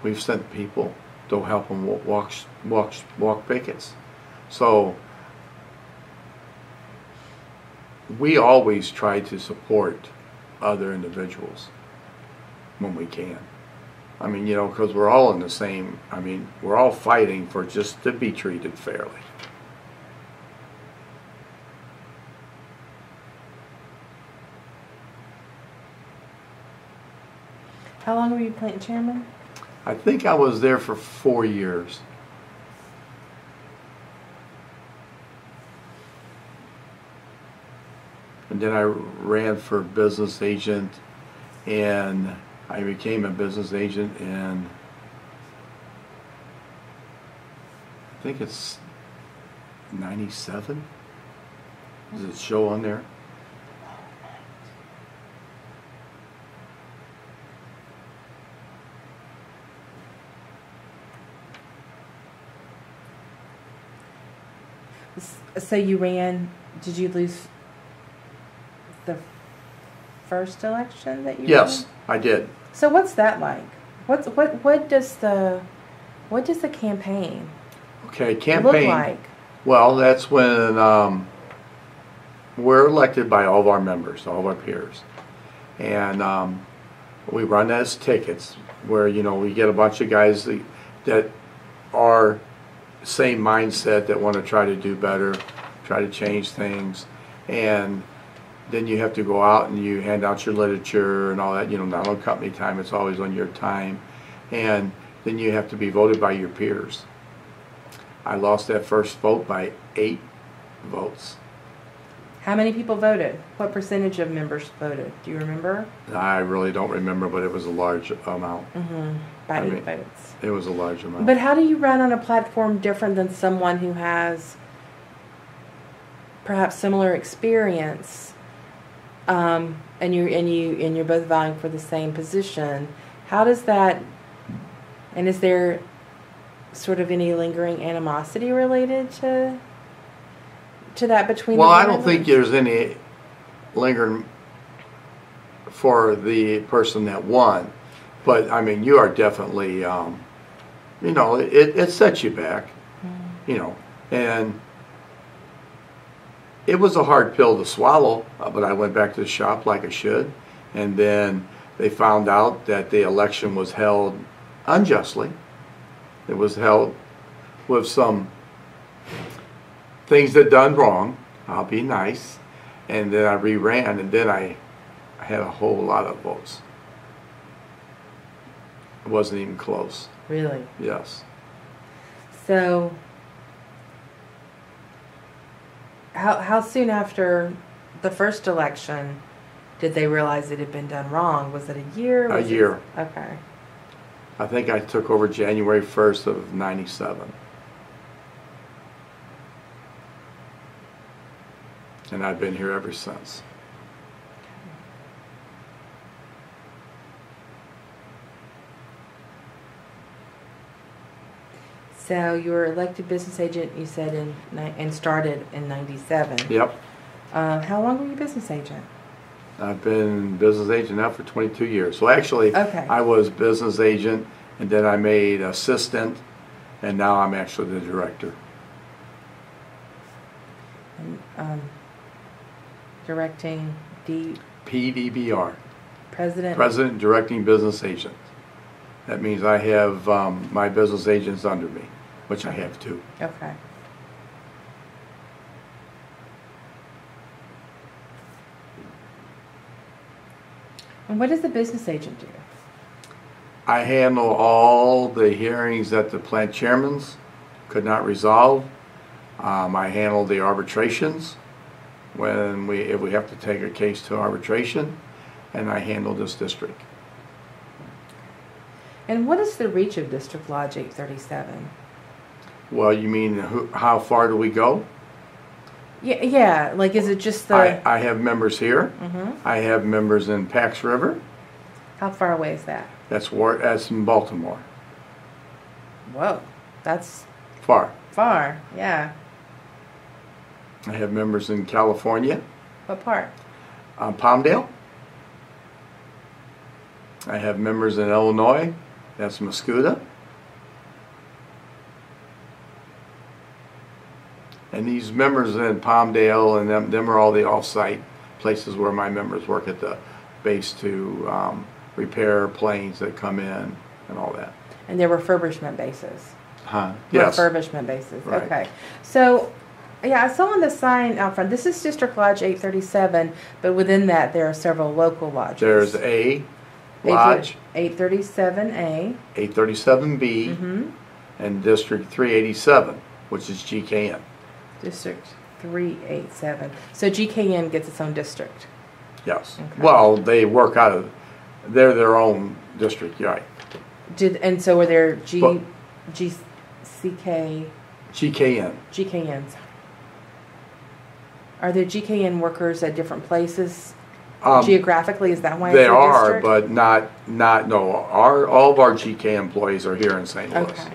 We've sent people to help them walk pickets. So we always try to support other individuals when we can. I mean, you know, because we're all in the same, I mean, we're all fighting for just to be treated fairly. How long were you plant chairman? I think I was there for 4 years. And then I ran for business agent, and I became a business agent in, I think it's 97. Does it show on there? So you ran, did you lose the first election that you Yes, ran? I did. So what's that like? What does the campaign Okay, look like? Well, that's when we're elected by all of our members, all of our peers. And we run as tickets where, you know, we get a bunch of guys that are same mindset, that want to try to do better, try to change things. And then you have to go out and you hand out your literature and all that, you know, not on company time, it's always on your time. And then you have to be voted by your peers. I lost that first vote by 8 votes. How many people voted? What percentage of members voted? Do you remember? I really don't remember, but it was a large amount. By 8 votes. It was a large amount. But how do you run on a platform different than someone who has perhaps similar experience, and you're both vying for the same position? How does that? And is there sort of any lingering animosity related to that between? Well, the I don't think there's any lingering for the person that won, but I mean, you are definitely, you know, it sets you back, you know, and it was a hard pill to swallow, but I went back to the shop like I should, and then they found out that the election was held unjustly. It was held with some things that done wrong. I'll be nice. And then I reran, and then I I had a whole lot of votes. It wasn't even close. Really? Yes. So, how soon after the first election did they realize it had been done wrong? Was it a year? A year. Okay. I think I took over January 1st of '97. And I've been here ever since. So you were elected business agent, you said, and started in '97. Yep. How long were you business agent? I've been business agent now for 22 years. So actually, Okay. I was business agent, and then I made assistant, and now I'm actually the director. And, directing PDBR. president. President Directing Business Agent. That means I have my business agents under me, which I have two. Okay. And what does the business agent do? I handle all the hearings that the plant chairmans could not resolve. I handle the arbitrations if we have to take a case to arbitration, and I handle this district. And what is the reach of District Lodge 837? Well, you mean how far do we go? Yeah. Like, is it just the? I have members here. Mm-hmm. I have members in Pax River. How far away is that? That's in Baltimore. Whoa, that's Far. far. Yeah. I have members in California, What part? Palmdale. I have members in Illinois. That's Muscuda. And these members in Palmdale and them are all the off-site places where my members work at the base to repair planes that come in and all that. And they're refurbishment bases. Yes. Refurbishment bases. Right. Okay. So, yeah, I saw on the sign out front, this is District Lodge 837, but within that there are several local lodges. There's A Lodge, 837A. 837B, Mm-hmm. and District 387, which is GKN. District 387. So GKN gets its own district. Yes. Okay. Well, they work out of, they're their own district, right. And so are there But- GKNs? Are there GKN workers at different places? Geographically, is that why They it's a are, district? but no. All of our GK employees are here in St. Louis. Okay.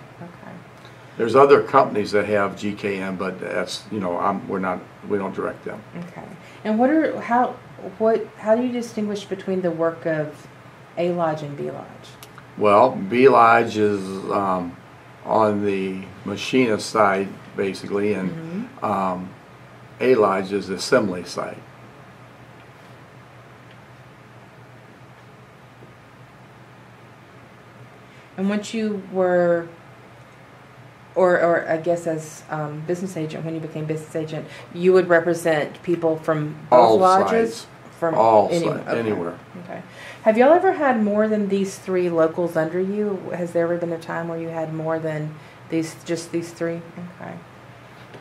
There's other companies that have GKN, but that's, we don't direct them. Okay. And how do you distinguish between the work of A Lodge and B Lodge? Well, B Lodge is on the machinist side, basically, and A Lodge is the assembly side. And once you were, or I guess as business agent, when you became business agent, you would represent people from both All lodges? sides. From Anywhere. Okay. Have y'all ever had more than these three locals under you? Has there ever been a time where you had more than just these three? Okay.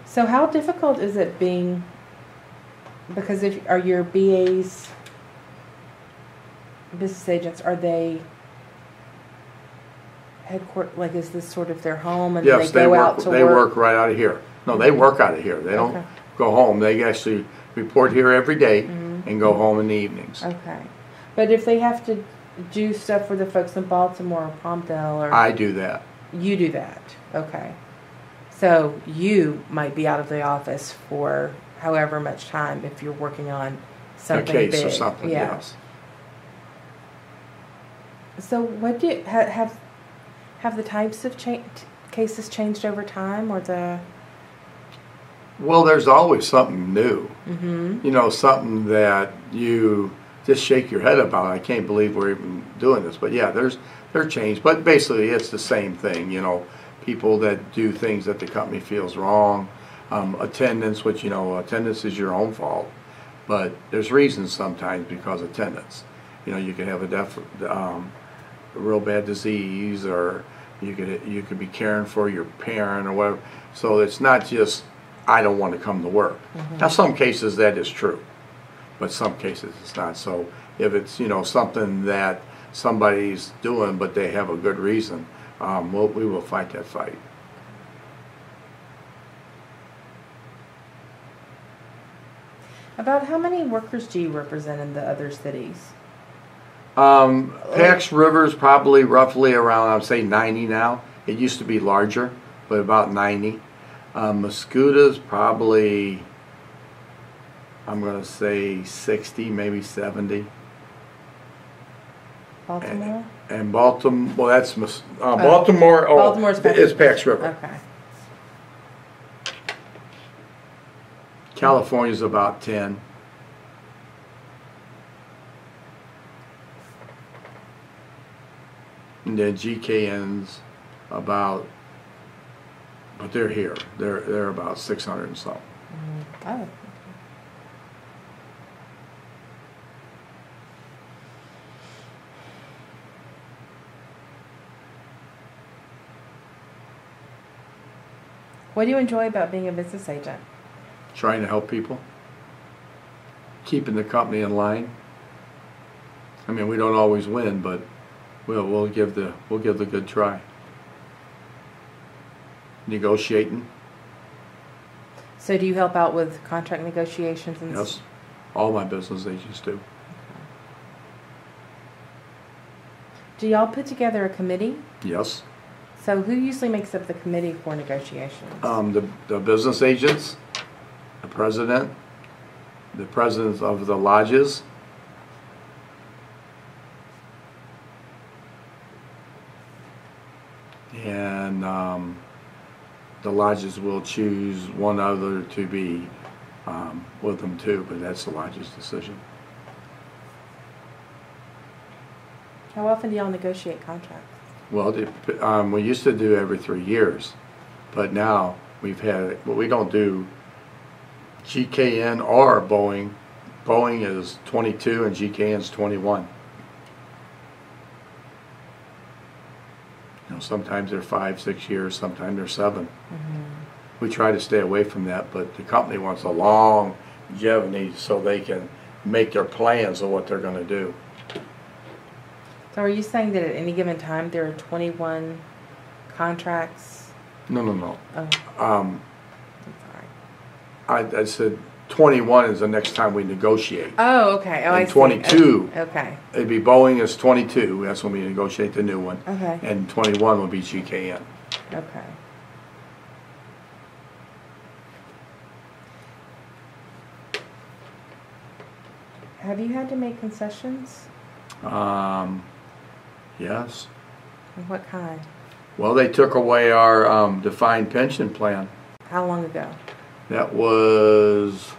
So how difficult is it being, because are your BAs, business agents, are they like, is this sort of their home and Yes, they go out to work? They work right out of here. No, they work out of here. They don't go home. They actually report here every day and go home in the evenings. Okay. But if they have to do stuff for the folks in Baltimore or Palmdale, or I do that. You do that. Okay. So you might be out of the office for however much time if you're working on something A case big. or something, Yeah. yes. So what do you have the types of cases changed over time, or the? Well, there's always something new. Mm-hmm. Something that you just shake your head about. I can't believe we're even doing this. But yeah, they're changed. But basically, it's the same thing. People that do things that the company feels wrong. Attendance, which attendance is your own fault. But there's reasons sometimes because of attendance. You know, you could have a real bad disease, or you could be caring for your parent or whatever. So it's not just, I don't want to come to work. Now, some cases that is true, but some cases it's not. So if it's, you know, something that somebody's doing but they have a good reason, we will fight that fight. About how many workers do you represent in the other cities? Pax River's probably roughly around, I'd say 90 now. It used to be larger, but about 90. Mascouta's probably, I'm going to say 60, maybe 70. Baltimore? And Baltimore, well, that's Baltimore. Oh, Baltimore's it's Pax River. Okay. California's about 10. And then GKN's about, but they're here. They're about 600 and something. Oh. Okay. What do you enjoy about being a business agent? Trying to help people, keeping the company in line. I mean, we don't always win, but we'll give the good try. Negotiating. So do you help out with contract negotiations and Yes, all my business agents do. Do y'all put together a committee? Yes. So who usually makes up the committee for negotiations? The business agents, the presidents of the lodges, and the lodges will choose one other to be with them too, but that's the lodge's decision. How often do y'all negotiate contracts? Well, we used to do every 3 years, but now we've had, well, we don't do GKN or Boeing. Boeing is 22 and GKN is 21. You know, sometimes they're 5, 6 years, sometimes they're 7. We try to stay away from that, but the company wants a longevity so they can make their plans of what they're going to do. So are you saying that at any given time there are 21 contracts? No. Oh, I'm sorry. I said 21 is the next time we negotiate. Oh, okay. Oh, I And see. 22, Okay. it'd be Boeing is 22, that's when we negotiate the new one. Okay. And 21 will be GKN. Okay. Have you had to make concessions? Yes. Of what kind? Well, they took away our defined pension plan. How long ago? That was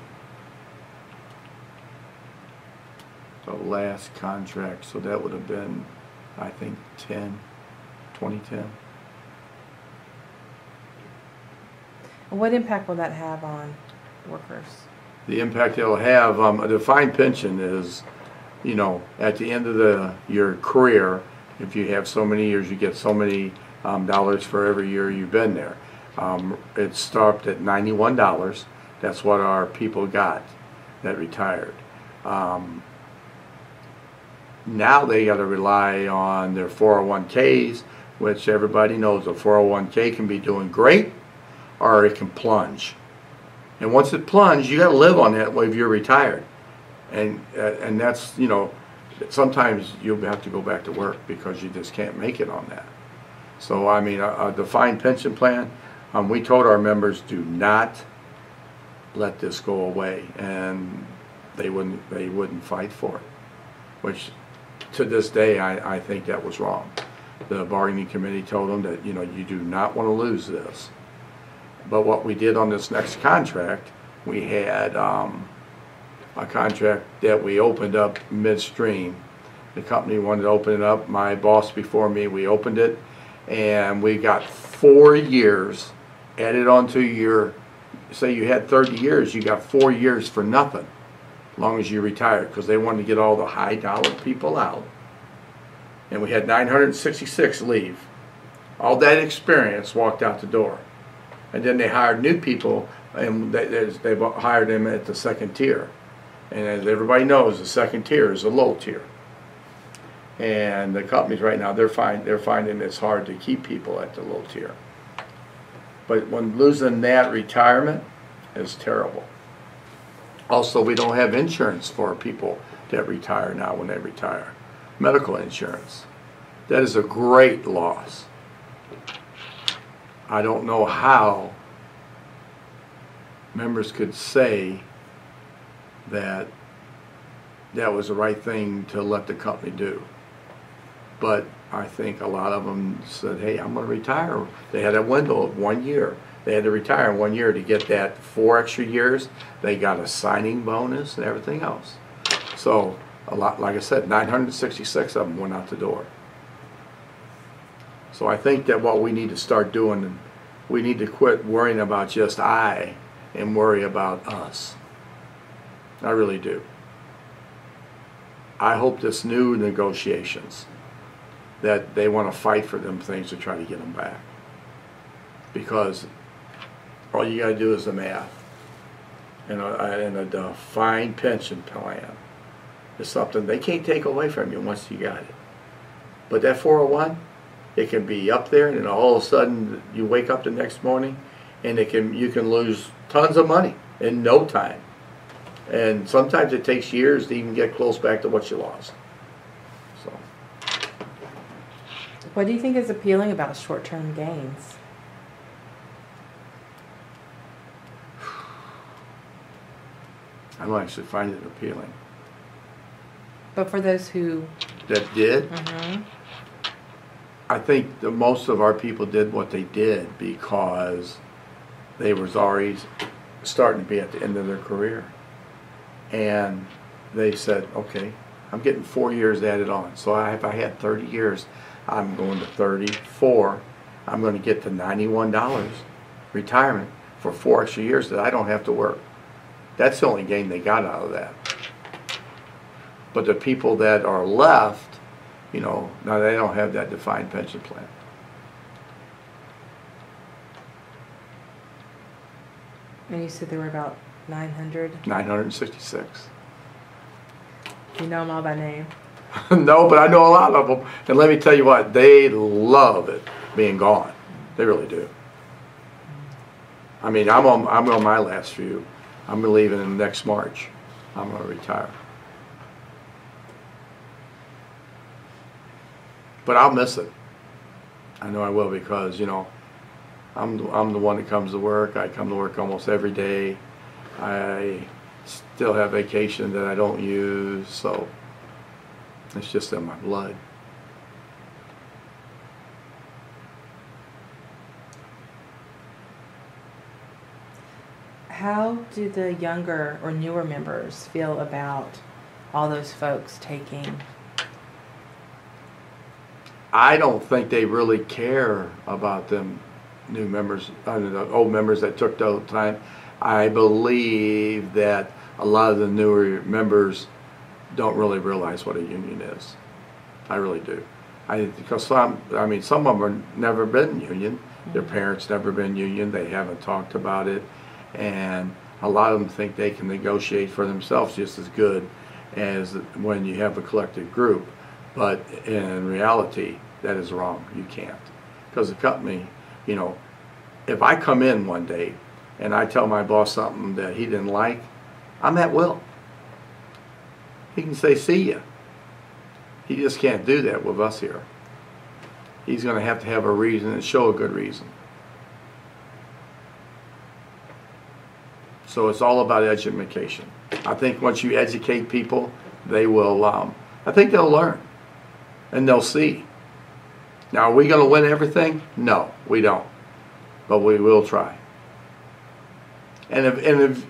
the last contract, so that would have been, I think, 2010. And what impact will that have on workers? The impact it'll have, a defined pension is, you know, at the end of your career, if you have so many years, you get so many dollars for every year you've been there. It stopped at $91. That's what our people got that retired. Now they got to rely on their 401ks, which everybody knows a 401k can be doing great, or it can plunge. And once it plunges, you got to live on that if you're retired. And that's, you know, sometimes you'll have to go back to work because you just can't make it on that. So I mean, a defined pension plan, we told our members, do not let this go away, and they wouldn't fight for it, which to this day I think that was wrong. The bargaining committee told them that, you know, you do not want to lose this. But what we did on this next contract, we had a contract that we opened up midstream. The company wanted to open it up. My boss before me, we opened it, and we got 4 years added onto your, say you had 30 years, you got 4 years for nothing. long as you retire, because they wanted to get all the high dollar people out. And we had 966 leave. All that experience walked out the door. And then they hired new people, and they hired them at the second tier. And as everybody knows, the second tier is a low tier. And the companies right now, they're finding it's hard to keep people at the low tier. But when losing that retirement is terrible. Also, we don't have insurance for people that retire now when they retire. Medical insurance. That is a great loss. I don't know how members could say that that was the right thing to let the company do. But I think a lot of them said, hey, I'm going to retire. They had a window of 1 year. They had to retire in 1 year to get that 4 extra years. They got a signing bonus and everything else. So, a lot, like I said, 966 of them went out the door. So I think that what we need to start doing, we need to quit worrying about just I and worry about us. I really do. I hope this new negotiations, that they want to fight for them things to try to get them back. Because all you got to do is the math. And a defined pension plan is something they can't take away from you once you got it. But that 401, it can be up there, and then all of a sudden you wake up the next morning and you can lose tons of money in no time. And sometimes it takes years to even get close back to what you lost. So, What do you think is appealing about short-term gains? I don't actually find it appealing. But for those who... That did? Mm-hmm. I think that most of our people did what they did because they was already starting to be at the end of their career. And they said, okay, I'm getting 4 years added on. So if I had 30 years, I'm going to 34. I'm going to get to $91 retirement for 4 extra years that I don't have to work. That's the only gain they got out of that. But the people that are left, you know, now they don't have that defined pension plan. And you said there were about 900? 966. You know them all by name? No, but I know a lot of them. And let me tell you what, they love it being gone. They really do. I mean, I'm on my last few. I'm leaving in next March. I'm going to retire. But I'll miss it. I know I will, because, you know, I'm the one that comes to work. I come to work almost every day. I still have vacation that I don't use, so it's just in my blood. How do the younger or newer members feel about all those folks taking? I don't think they really care about them new members, the old members that took the time. I believe that a lot of the newer members don't really realize what a union is. I really do. Because some of them have never been union. Their parents never been union. They haven't talked about it. And a lot of them think they can negotiate for themselves just as good as when you have a collective group. But in reality, that is wrong. You can't. Because the company, you know, if I come in one day and I tell my boss something that he didn't like, I'm at will. He can say, see ya. He just can't do that with us here. He's going to have a reason and show a good reason. So it's all about education. I think once you educate people, they will, I think they'll learn. And they'll see. Now, are we going to win everything? No, we don't. But we will try. And if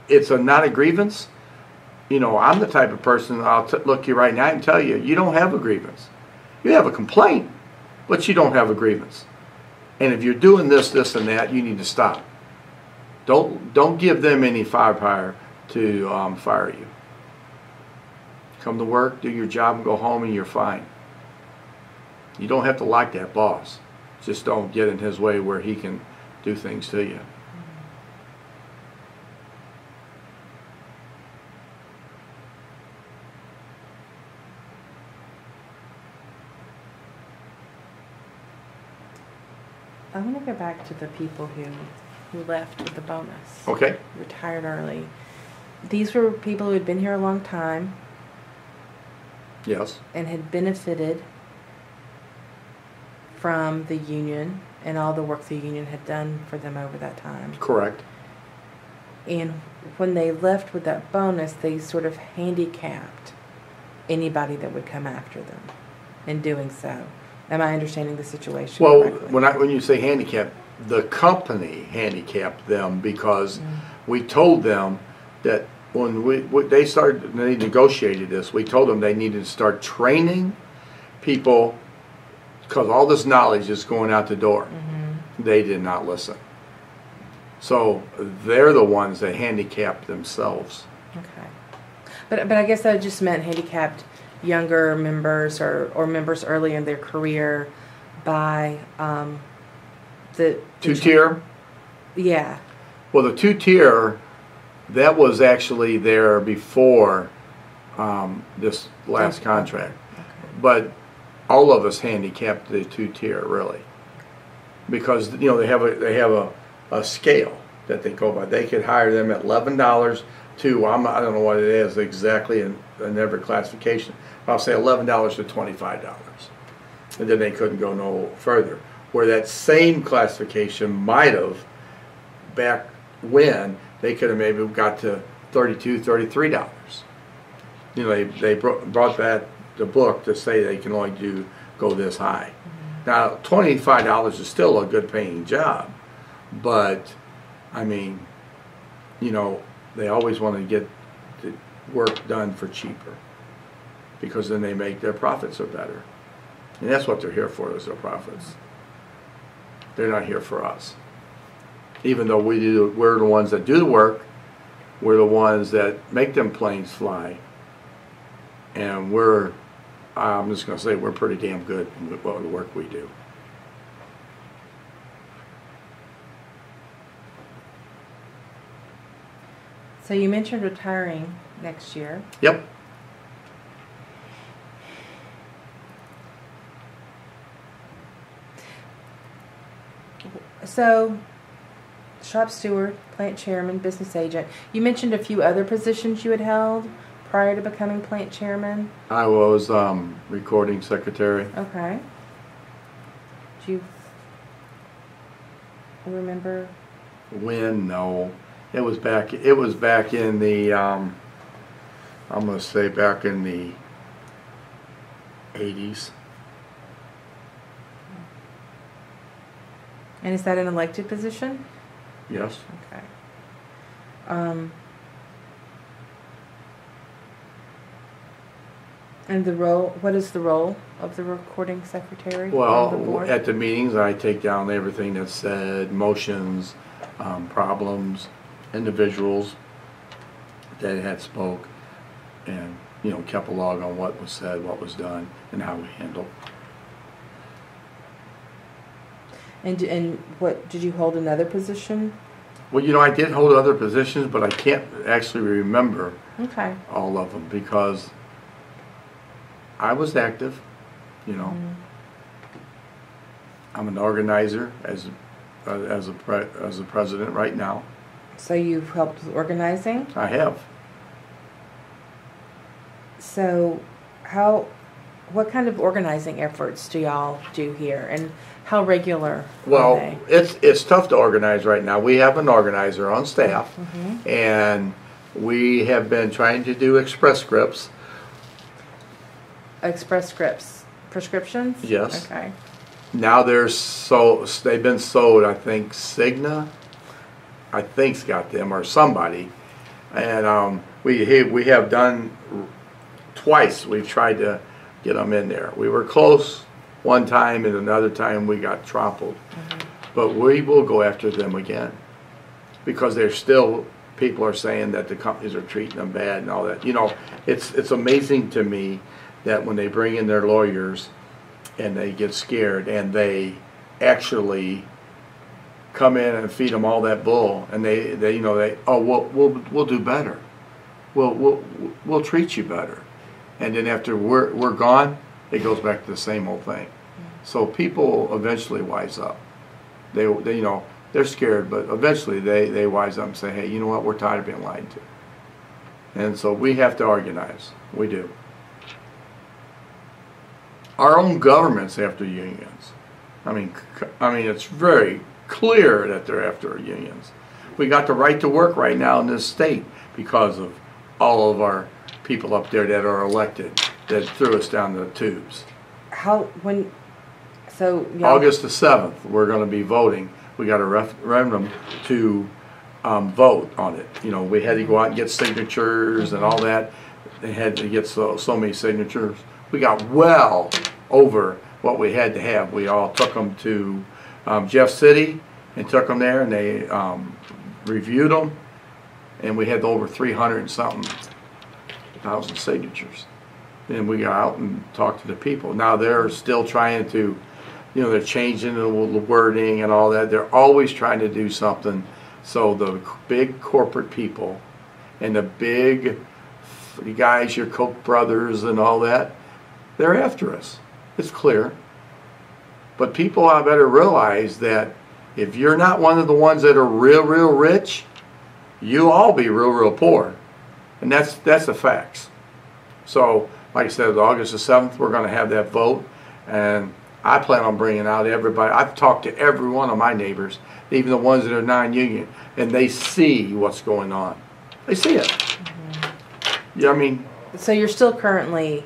it's not a grievance, you know, I'm the type of person, I'll look you right now and tell you, you don't have a grievance. You have a complaint, but you don't have a grievance. And if you're doing this, this, and that, you need to stop. Don't give them any firepower to fire you. come to work, do your job, and go home, and you're fine. You don't have to like that boss. Just don't get in his way where he can do things to you. I want to go back to the people who left with the bonus. Okay. Retired early. These were people who had been here a long time. Yes. And had benefited from the union and all the work the union had done for them over that time. Correct. And when they left with that bonus, they sort of handicapped anybody that would come after them in doing so. Am I understanding the situation Well, correctly? when you say handicap, the company handicapped them because we told them that when they negotiated this, we told them they needed to start training people because all this knowledge is going out the door. They did not listen. So they're the ones that handicapped themselves. Okay. But I guess that just meant handicapped younger members or members early in their career by the Two-tier? Yeah. Well, the two-tier, that was actually there before this last contract. Okay. But all of us handicapped the two-tier, really. Because, you know, they have a scale that they go by. They could hire them at $11 to, I don't know what it is exactly in every classification. I'll say $11 to $25. And then they couldn't go no further. Where that same classification might have, back when, they could have maybe got to $32, $33. You know, they brought back the book to say they can only go this high. Now, $25 is still a good paying job, but, I mean, you know, they always want to get the work done for cheaper because then their profits are better. And that's what they're here for, is their profits. They're not here for us. Even though we're the ones that do the work, we're the ones that make them planes fly, and I'm just going to say we're pretty damn good with what the work we do. So you mentioned retiring next year. Yep. So, shop steward, plant chairman, business agent. You mentioned a few other positions you had held prior to becoming plant chairman. I was recording secretary. Okay. Do you remember? When? No. It was back in the, I'm going to say back in the 80s. And is that an elected position? Yes. Okay. And the role, what is the role of the recording secretary on the Well, board? at the meetings, I take down everything that's said, motions, problems, individuals that had spoke, and, you know, kept a log on what was said, what was done, and how we handled. And what, did you hold another position? Well, you know, I did hold other positions, but I can't actually remember Okay. all of them because I was active, you know. I'm an organizer as a president right now. So you've helped with organizing? I have. So what kind of organizing efforts do y'all do here, and how regular Well, are they? it's tough to organize right now. We have an organizer on staff, and we have been trying to do express scripts. Express Scripts prescriptions? Yes. Okay. Now they've been sold, I think Cigna, I think's got them, or somebody, and we have done twice. We've tried to get them in there. We were close one time, and another time we got trampled. But we will go after them again because they're still people are saying that the companies are treating them bad and all that. You know, it's amazing to me that when they bring in their lawyers and they get scared and they actually come in and feed them all that bull, and they you know, we'll do better. We'll treat you better. And then after we're gone, it goes back to the same old thing. So people eventually wise up. They you know, they're scared, but eventually they wise up and say, hey, you know what, we're tired of being lied to. And so we have to organize. We do. Our own government's after unions. I mean, it's very clear that they're after unions. We got the right to work right now in this state because of all of our people up there that are elected that threw us down the tubes. August the 7th, we're going to be voting. We got a referendum to vote on it. You know, we had to go out and get signatures and all that. They had to get so many signatures. We got well over what we had to have. We all took them to Jeff City and took them there, and they reviewed them, and we had over 300 and something thousand signatures. And we got out and talked to the people. Now they're still trying to, you know, they're changing the wording and all that. They're always trying to do something. So the big corporate people and the big guys, your Koch brothers and all that, they're after us. It's clear. But people, I better realize that if you're not one of the ones that are real rich, you all be real poor. And that's the facts. So, like I said, August the 7th, we're going to have that vote. And I plan on bringing out everybody. I've talked to every one of my neighbors, even the ones that are non-union, and they see what's going on. They see it. Mm-hmm. Yeah, I mean. So you're still currently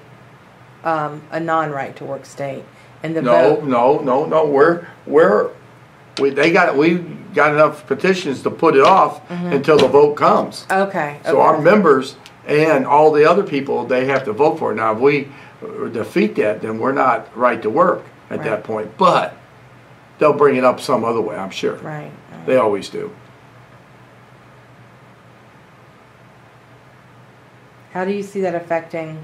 a non-right to work state, and the No. We got enough petitions to put it off until the vote comes. Okay. So our members and all the other people, they have to vote for it. Now, if we defeat that, then we're not right to work at that point. But they'll bring it up some other way, I'm sure. Right. They always do. How do you see that affecting?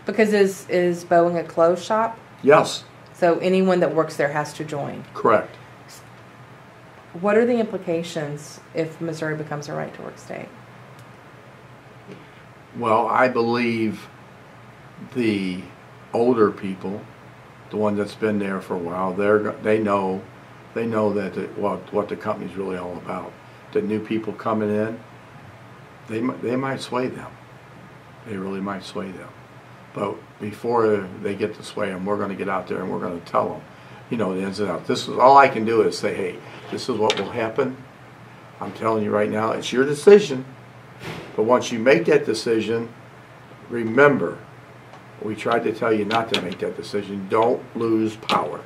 Because is Boeing a closed shop? Yes. So anyone that works there has to join. Correct. What are the implications if Missouri becomes a right to work state? Well, I believe the older people, the one that's been there for a while, they know that what the company's really all about. The new people coming in, they might sway them. They really might sway them. But before they get to sway them, we're going to get out there and we're going to tell them, you know, the ins and outs. This is all I can do is say, hey, this is what will happen. I'm telling you right now, it's your decision. But once you make that decision, remember, we tried to tell you not to make that decision. Don't lose power.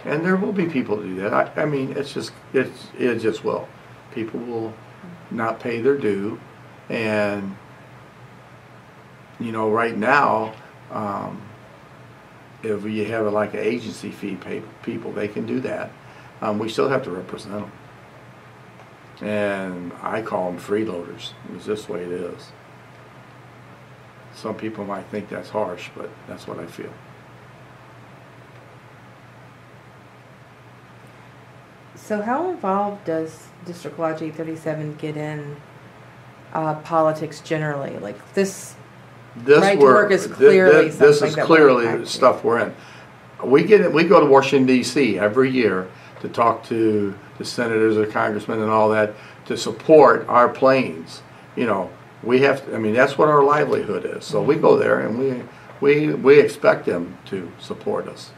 And there will be people who do that. I mean, it just will. People will not pay their due. And, you know, right now, if you have like an agency fee pay people, they can do that. We still have to represent them. And I call them freeloaders. It's this way it is. Some people might think that's harsh, but that's what I feel. So how involved does District Logic 37 get in politics generally? Like this right to work is clearly something this is clearly the stuff we're in. We go to Washington, D.C. every year to talk to the senators or congressmen and all that to support our planes. You know, we have to, I mean, that's what our livelihood is. So we go there and we expect them to support us.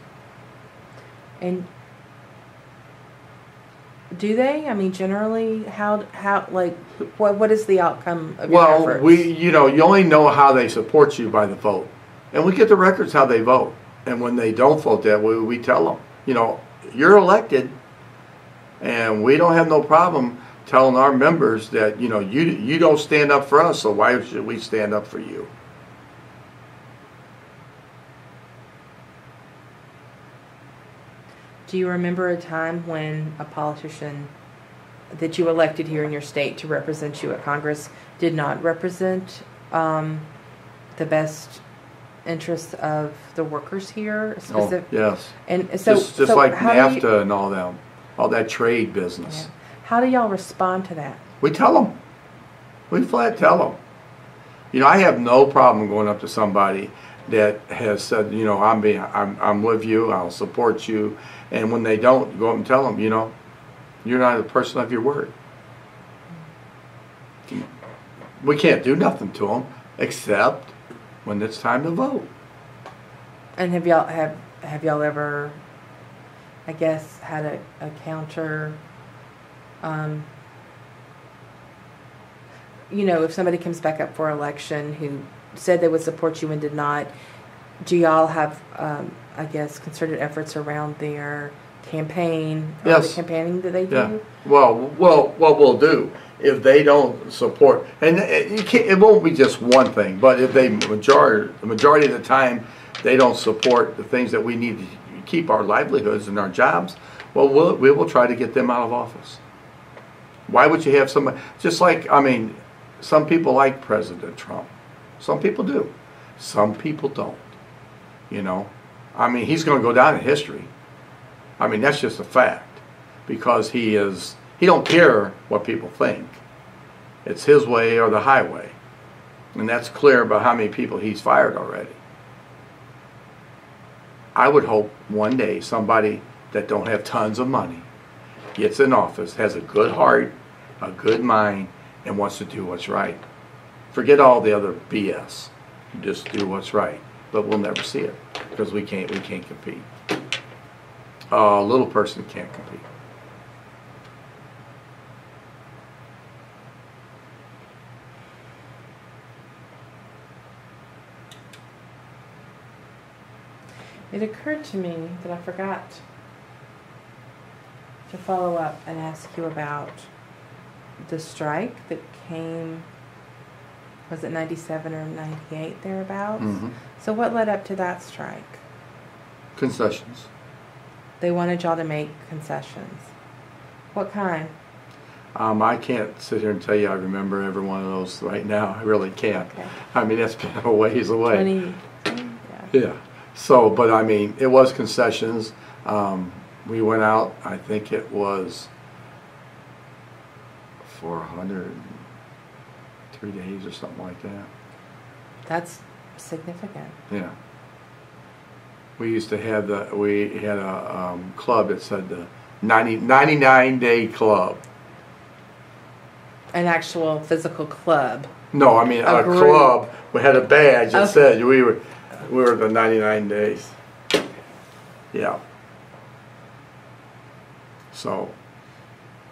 And do they? I mean, generally, how like what is the outcome of your efforts? Well, you know, you only know how they support you by the vote, and we get the records how they vote. And when they don't vote that way, we tell them, you know, you're elected, and we don't have no problem telling our members that, you know, you don't stand up for us, so why should we stand up for you? Do you remember a time when a politician that you elected here in your state to represent you at Congress did not represent the best interests of the workers here? Oh, yes. And so, just so like how do you- NAFTA and all that trade business. Yeah. How do y'all respond to that? We tell them. We flat tell them. You know, I have no problem going up to somebody that has said, you know, I'm with you, I'll support you, and when they don't, go up and tell them, you know, you're not a person of your word. We can't do nothing to them except when it's time to vote. And have y'all ever, I guess, had a counter? You know, if somebody comes back up for election who said they would support you and did not, do y'all have, I guess, concerted efforts around their campaign? Yes. The campaigning that they do? Yeah. Well, what we'll do if they don't support, and it won't be just one thing, but if the majority of the time they don't support the things that we need to keep our livelihoods and our jobs, well, we will try to get them out of office. Why would you have somebody, just like, I mean, some people like President Trump. Some people do. Some people don't. You know? I mean, he's going to go down in history. I mean, that's just a fact. Because he don't care what people think. It's his way or the highway. And that's clear about how many people he's fired already. I would hope one day somebody that don't have tons of money gets in office, has a good heart, a good mind, and wants to do what's right. Forget all the other BS. Just do what's right. But we'll never see it because we can't compete. A little person can't compete. It occurred to me that I forgot to follow up and ask you about the strike that came, was it 97 or 98 thereabouts? Mm-hmm. So what led up to that strike? Concessions. They wanted y'all to make concessions. What kind? I can't sit here and tell you I remember every one of those right now. I really can't. Okay. I mean, that's been a ways away. 20, yeah. Yeah. So, but I mean, it was concessions. We went out, I think it was 403 days or something like that. That's significant. Yeah. We used to have we had a club that said the 99-day club. An actual physical club. No, I mean a group. club. We had a badge that Okay. said we were the 99 days. Yeah. So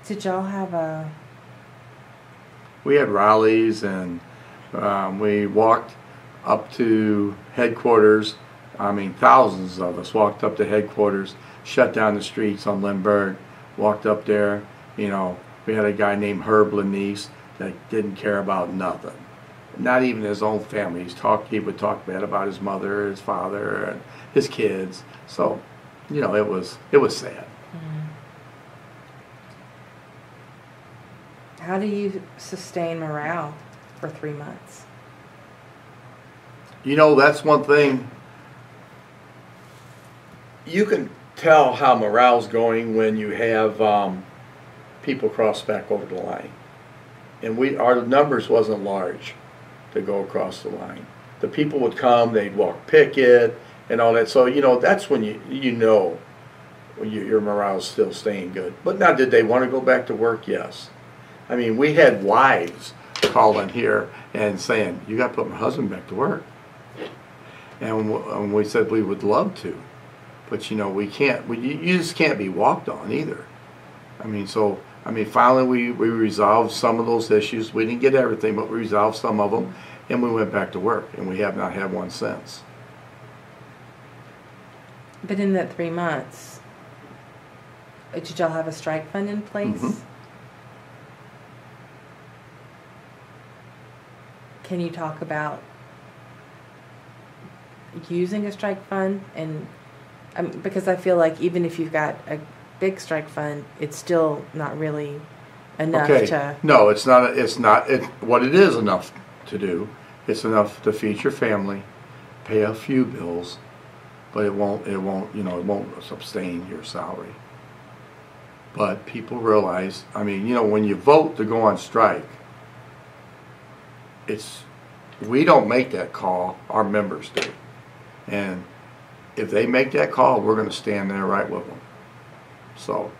Did y'all have a... we had rallies and we walked up to headquarters. I mean, thousands of us walked up to headquarters, shut down the streets on Lindbergh, walked up there. You know, we had a guy named Herb Lanice that didn't care about nothing. Not even his own family. He would talk bad about his mother, his father, and his kids. So, you know, it was sad. How do you sustain morale for 3 months? You know, that's one thing. You can tell how morale's going when you have people cross back over the line. And our numbers wasn't large to go across the line. The people would come, they'd walk picket and all that. So, you know, that's when you know your morale's still staying good. But now, did they want to go back to work? Yes. I mean, we had wives calling here and saying, you got to put my husband back to work. And we said we would love to. But, you know, we can't. You just can't be walked on either. I mean, finally we resolved some of those issues. We didn't get everything, but we resolved some of them. And we went back to work. And we have not had one since. But in that 3 months, did y'all have a strike fund in place? Mm-hmm. Can you talk about using a strike fund? And because I feel like even if you've got a big strike fund, it's still not really enough Okay, to... no, it's not, what it is enough to do, it's enough to feed your family, pay a few bills, but it won't, it won't sustain your salary. But people realize, I mean, when you vote to go on strike, we don't make that call, our members do. And if they make that call, we're going to stand there right with them. So,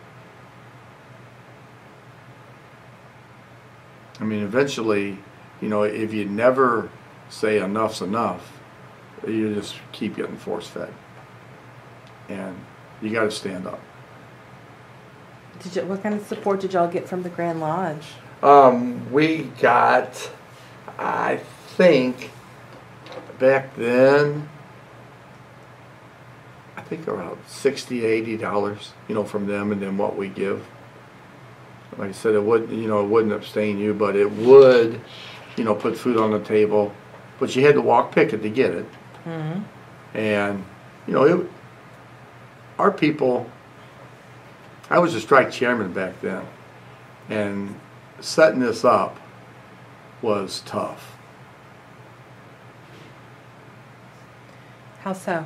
I mean, eventually, if you never say enough's enough, you just keep getting force-fed. And you got to stand up. What kind of support did y'all get from the Grand Lodge? We got, I think, back then, I think around $60, $80, from them, and then what we give. Like I said, it wouldn't abstain you, but it would, put food on the table. But you had to walk picket to get it. Mm-hmm. And, our people, I was a strike chairman back then, and setting this up was tough. How so?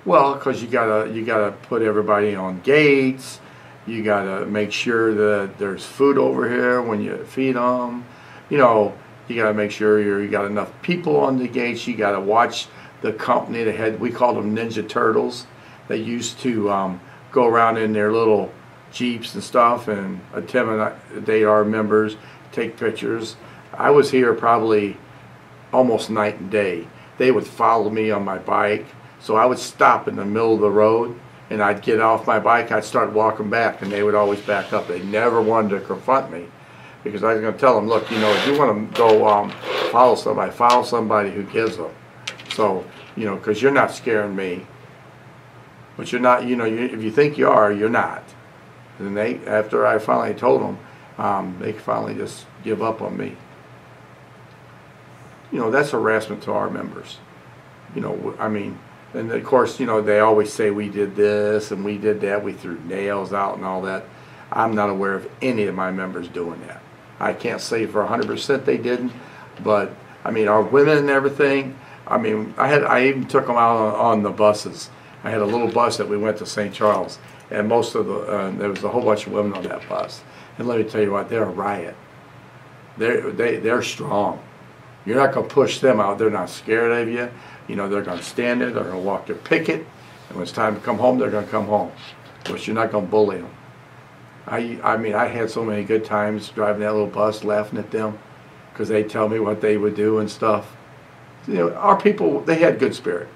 Well, because you gotta put everybody on gates. You gotta make sure that there's food over here when you feed them. You gotta make sure you got enough people on the gates. You gotta watch the company that had, we called them Ninja Turtles. They used to go around in their little Jeeps and stuff and intimidate our members, take pictures. I was here probably almost night and day. They would follow me on my bike. So I would stop in the middle of the road, and I'd get off my bike, I'd start walking back, and they would always back up. They never wanted to confront me, because I was going to tell them, look, if you want to go follow somebody who gives them. So, because you're not scaring me. But you're not, if you think you are, you're not. And after I finally told them, they finally just give up on me. That's harassment to our members. I mean, and of course, they always say we did this and we did that, we threw nails out and all that. I'm not aware of any of my members doing that. I can't say for 100% they didn't, but I mean, our women and everything, I mean, I even took them out on the buses. I had a little bus that we went to St. Charles, and there was a whole bunch of women on that bus. And let me tell you what, they're a riot. They're strong. You're not going to push them out. They're not scared of you. They're going to stand there. They're going to walk their picket. And when it's time to come home, they're going to come home. But you're not going to bully them. I mean, I had so many good times driving that little bus, laughing at them, because they tell me what they would do and stuff. Our people, they had good spirit.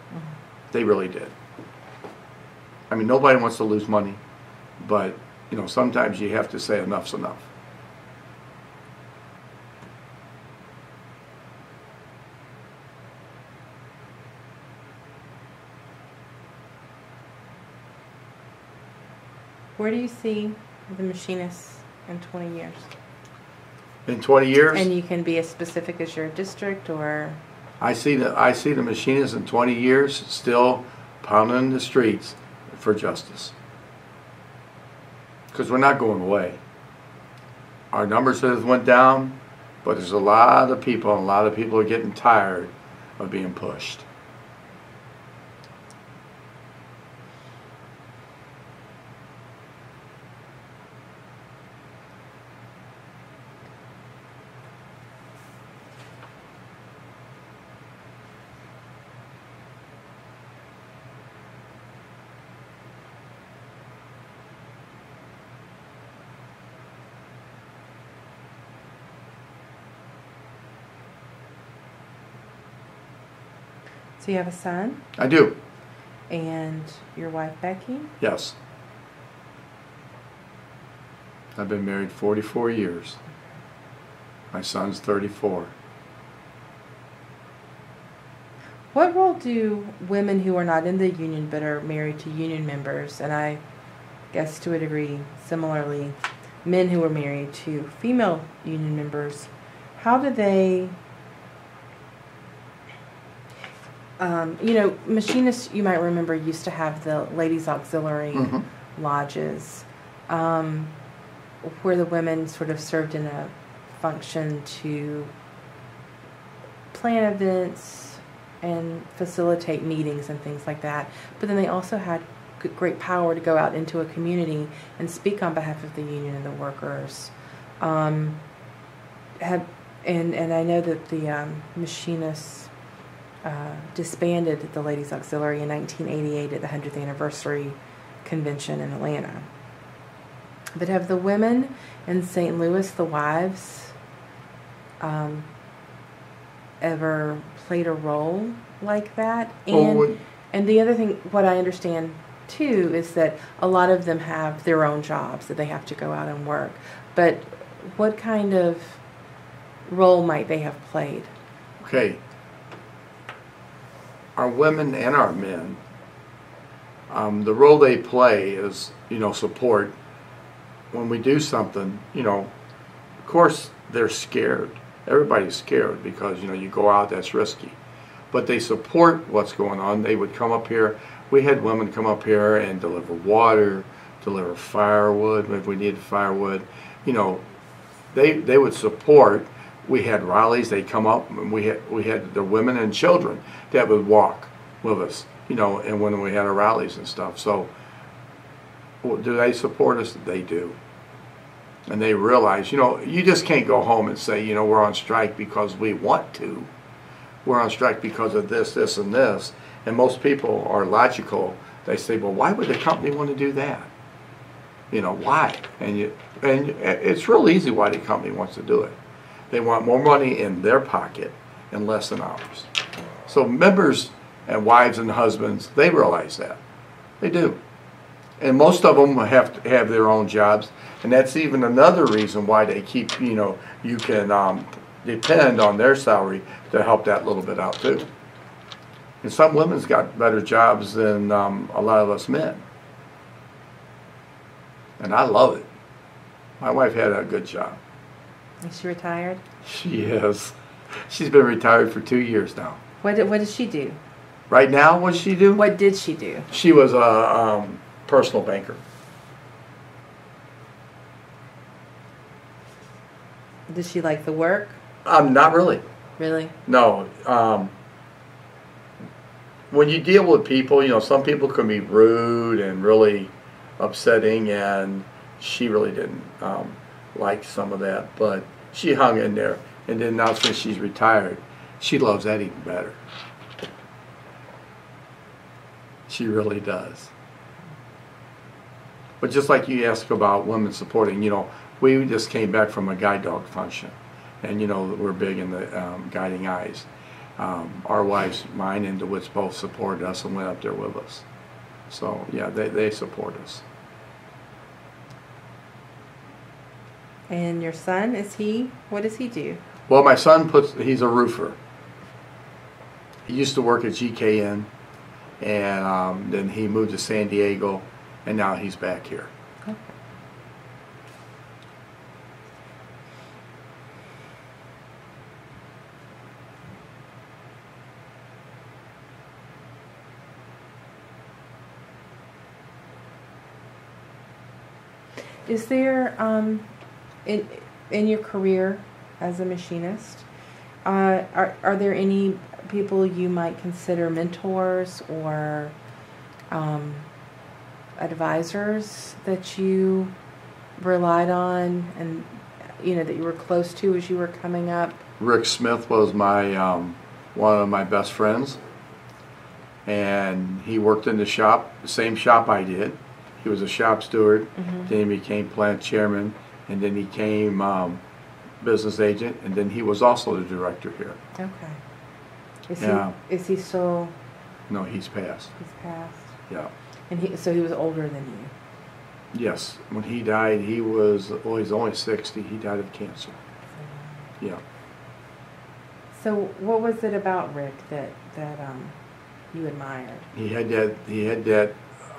They really did. I mean, nobody wants to lose money, but, sometimes you have to say enough's enough. Where do you see the Machinist in 20 years? In 20 years? And you can be as specific as your district, or... I see the Machinist in 20 years still pounding the streets for justice. Because we're not going away. Our numbers have went down, but there's a lot of people, and a lot of people are getting tired of being pushed. So you have a son? I do. And your wife, Becky? Yes. I've been married 44 years. My son's 34. What role do women who are not in the union but are married to union members, and I guess to a degree similarly, men who are married to female union members, how do they... Machinists, you might remember, used to have the ladies' auxiliary lodges. where the women sort of served in a function to plan events and facilitate meetings and things like that. But then they also had great power to go out into a community and speak on behalf of the union and the workers. And I know that the Machinists disbanded the Ladies Auxiliary in 1988 at the 100th anniversary convention in Atlanta. But have the women in St. Louis, the wives, ever played a role like that? And the other thing, what I understand too, is that a lot of them have their own jobs that they have to go out and work. But what kind of role might they have played? Okay. Our women and our men, the role they play is, support. When we do something, of course they're scared. Everybody's scared because, you go out, that's risky. But they support what's going on. They would come up here. We had women come up here and deliver water, deliver firewood if we needed firewood. They would support. We had rallies. They'd come up, and we had the women and children that would walk with us, and when we had our rallies and stuff. So, do they support us? They do. And they realize, you just can't go home and say, we're on strike because we want to. We're on strike because of this, this, and this. And most people are logical. They say, well, why would the company want to do that? Why? And it's real easy why the company wants to do it. They want more money in their pocket and less in ours. So members and wives and husbands, they realize that. They do. And most of them have to have their own jobs. And that's even another reason why they keep, you can depend on their salary to help that little bit out too. And some women's got better jobs than a lot of us men. And I love it. My wife had a good job. Is she retired? She is. She's been retired for 2 years now. What does she do? Right now, what does she do? What did she do? She was a personal banker. Does she like the work? Not really. Really? No. When you deal with people, some people can be rude and really upsetting, and she really didn't like some of that, but she hung in there. And then now since she's retired, she loves that even better. She really does. But just like you asked about women supporting, we just came back from a guide dog function, and we're big in the guiding eyes. Our wives, mine and DeWitt's, both supported us and went up there with us. So yeah, they support us. And your son, what does he do? Well, my son he's a roofer. He used to work at GKN, and then he moved to San Diego, and now he's back here. Okay. Is there, in your career as a machinist, are there any people you might consider mentors or advisors that you relied on and that you were close to as you were coming up? Rick Smith was my one of my best friends, and he worked in the shop, the same shop I did. He was a shop steward. Mm-hmm. Then he became plant chairman, and then he came business agent, and then he was also the director here. Okay. Is he still? No, he's passed. He's passed. Yeah. And so he was older than you. Yes. When he died, he's only 60. He died of cancer. Yeah. So what was it about Rick that you admired? He had that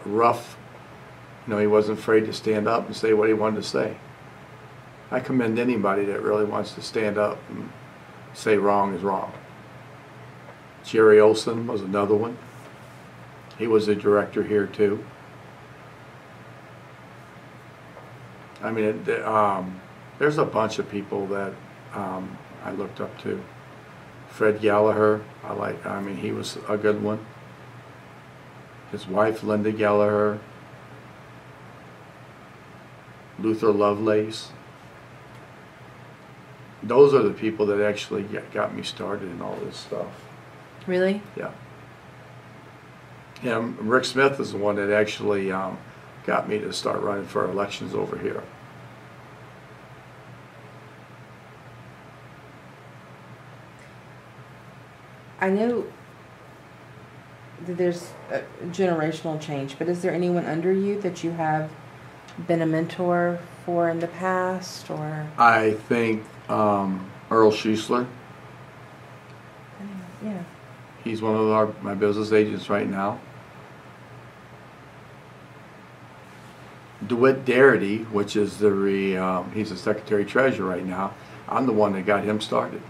rough. He wasn't afraid to stand up and say what he wanted to say. I commend anybody that really wants to stand up and say wrong is wrong. Jerry Olson was another one. He was a director here too. I mean, there's a bunch of people that I looked up to. Fred Gallagher, I mean, he was a good one. His wife, Linda Gallagher. Luther Lovelace. Those are the people that actually got me started in all this stuff. Really? Yeah. Yeah, Rick Smith is the one that actually got me to start running for elections over here. I know that there's a generational change, but is there anyone under you that you have been a mentor for in the past, or? I think Earl Schuessler. Yeah. He's one of my business agents right now. DeWitt Darity, which is he's the Secretary Treasurer right now. I'm the one that got him started.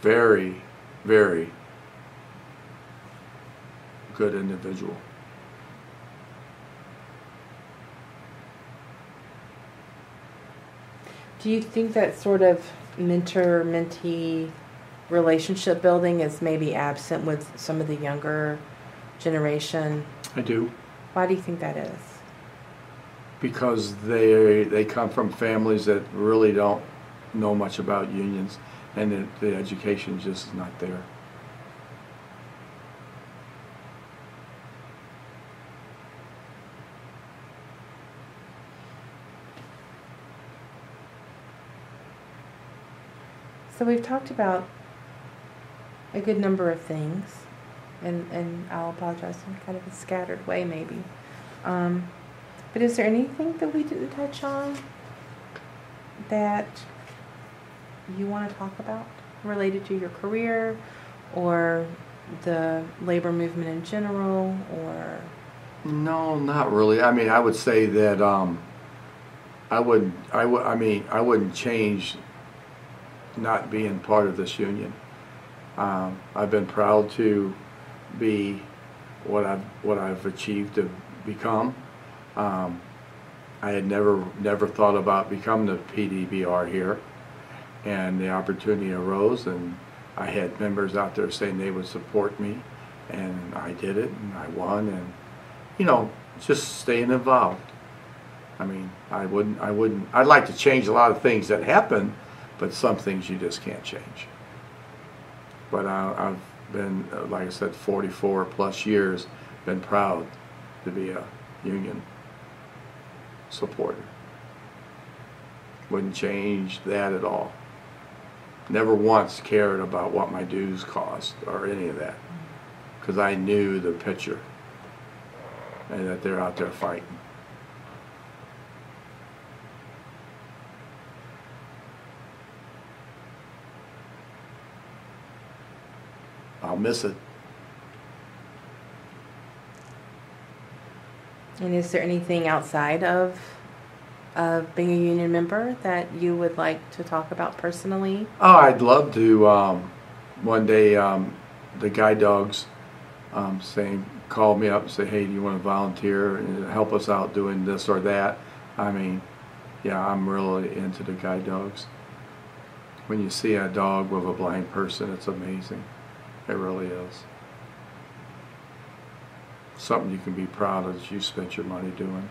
Very, very good individual. Do you think that sort of mentor-mentee relationship building is maybe absent with some of the younger generation? I do. Why do you think that is? Because they come from families that really don't know much about unions, and the education just is not there. So we've talked about a good number of things, and I'll apologize in kind of a scattered way maybe. But is there anything that we didn't touch on that you want to talk about related to your career or the labor movement in general, or? No, not really. I mean, I would say that I wouldn't change not being part of this union. I've been proud to be what I've achieved to become. I had never thought about becoming the PDBR here, and the opportunity arose, and I had members out there saying they would support me, and I did it, and I won, and just staying involved. I mean, I'd like to change a lot of things that happen, but some things you just can't change. But I've been, like I said, 44 plus years, been proud to be a union supporter. Wouldn't change that at all. Never once cared about what my dues cost or any of that, because I knew the picture and that they're out there fighting. I'll miss it. And is there anything outside of being a union member that you would like to talk about personally? Oh, I'd love to. One day, the guide dogs called me up and said, "Hey, do you want to volunteer and help us out doing this or that?" I mean, yeah, I'm really into the guide dogs. When you see a dog with a blind person, it's amazing. It really is. Something you can be proud of that you spent your money doing.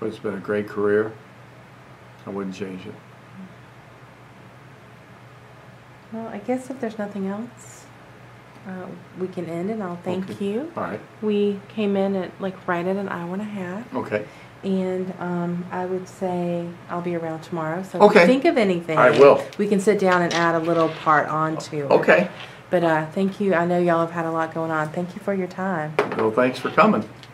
But it's been a great career. I wouldn't change it. Well, I guess if there's nothing else, we can end, and I'll thank you. All right. We came in at right at an hour and a half. Okay. And I would say I'll be around tomorrow. So Okay. if you think of anything, I will. We can sit down and add a little part onto it. Okay. But thank you. I know y'all have had a lot going on. Thank you for your time. Well, thanks for coming.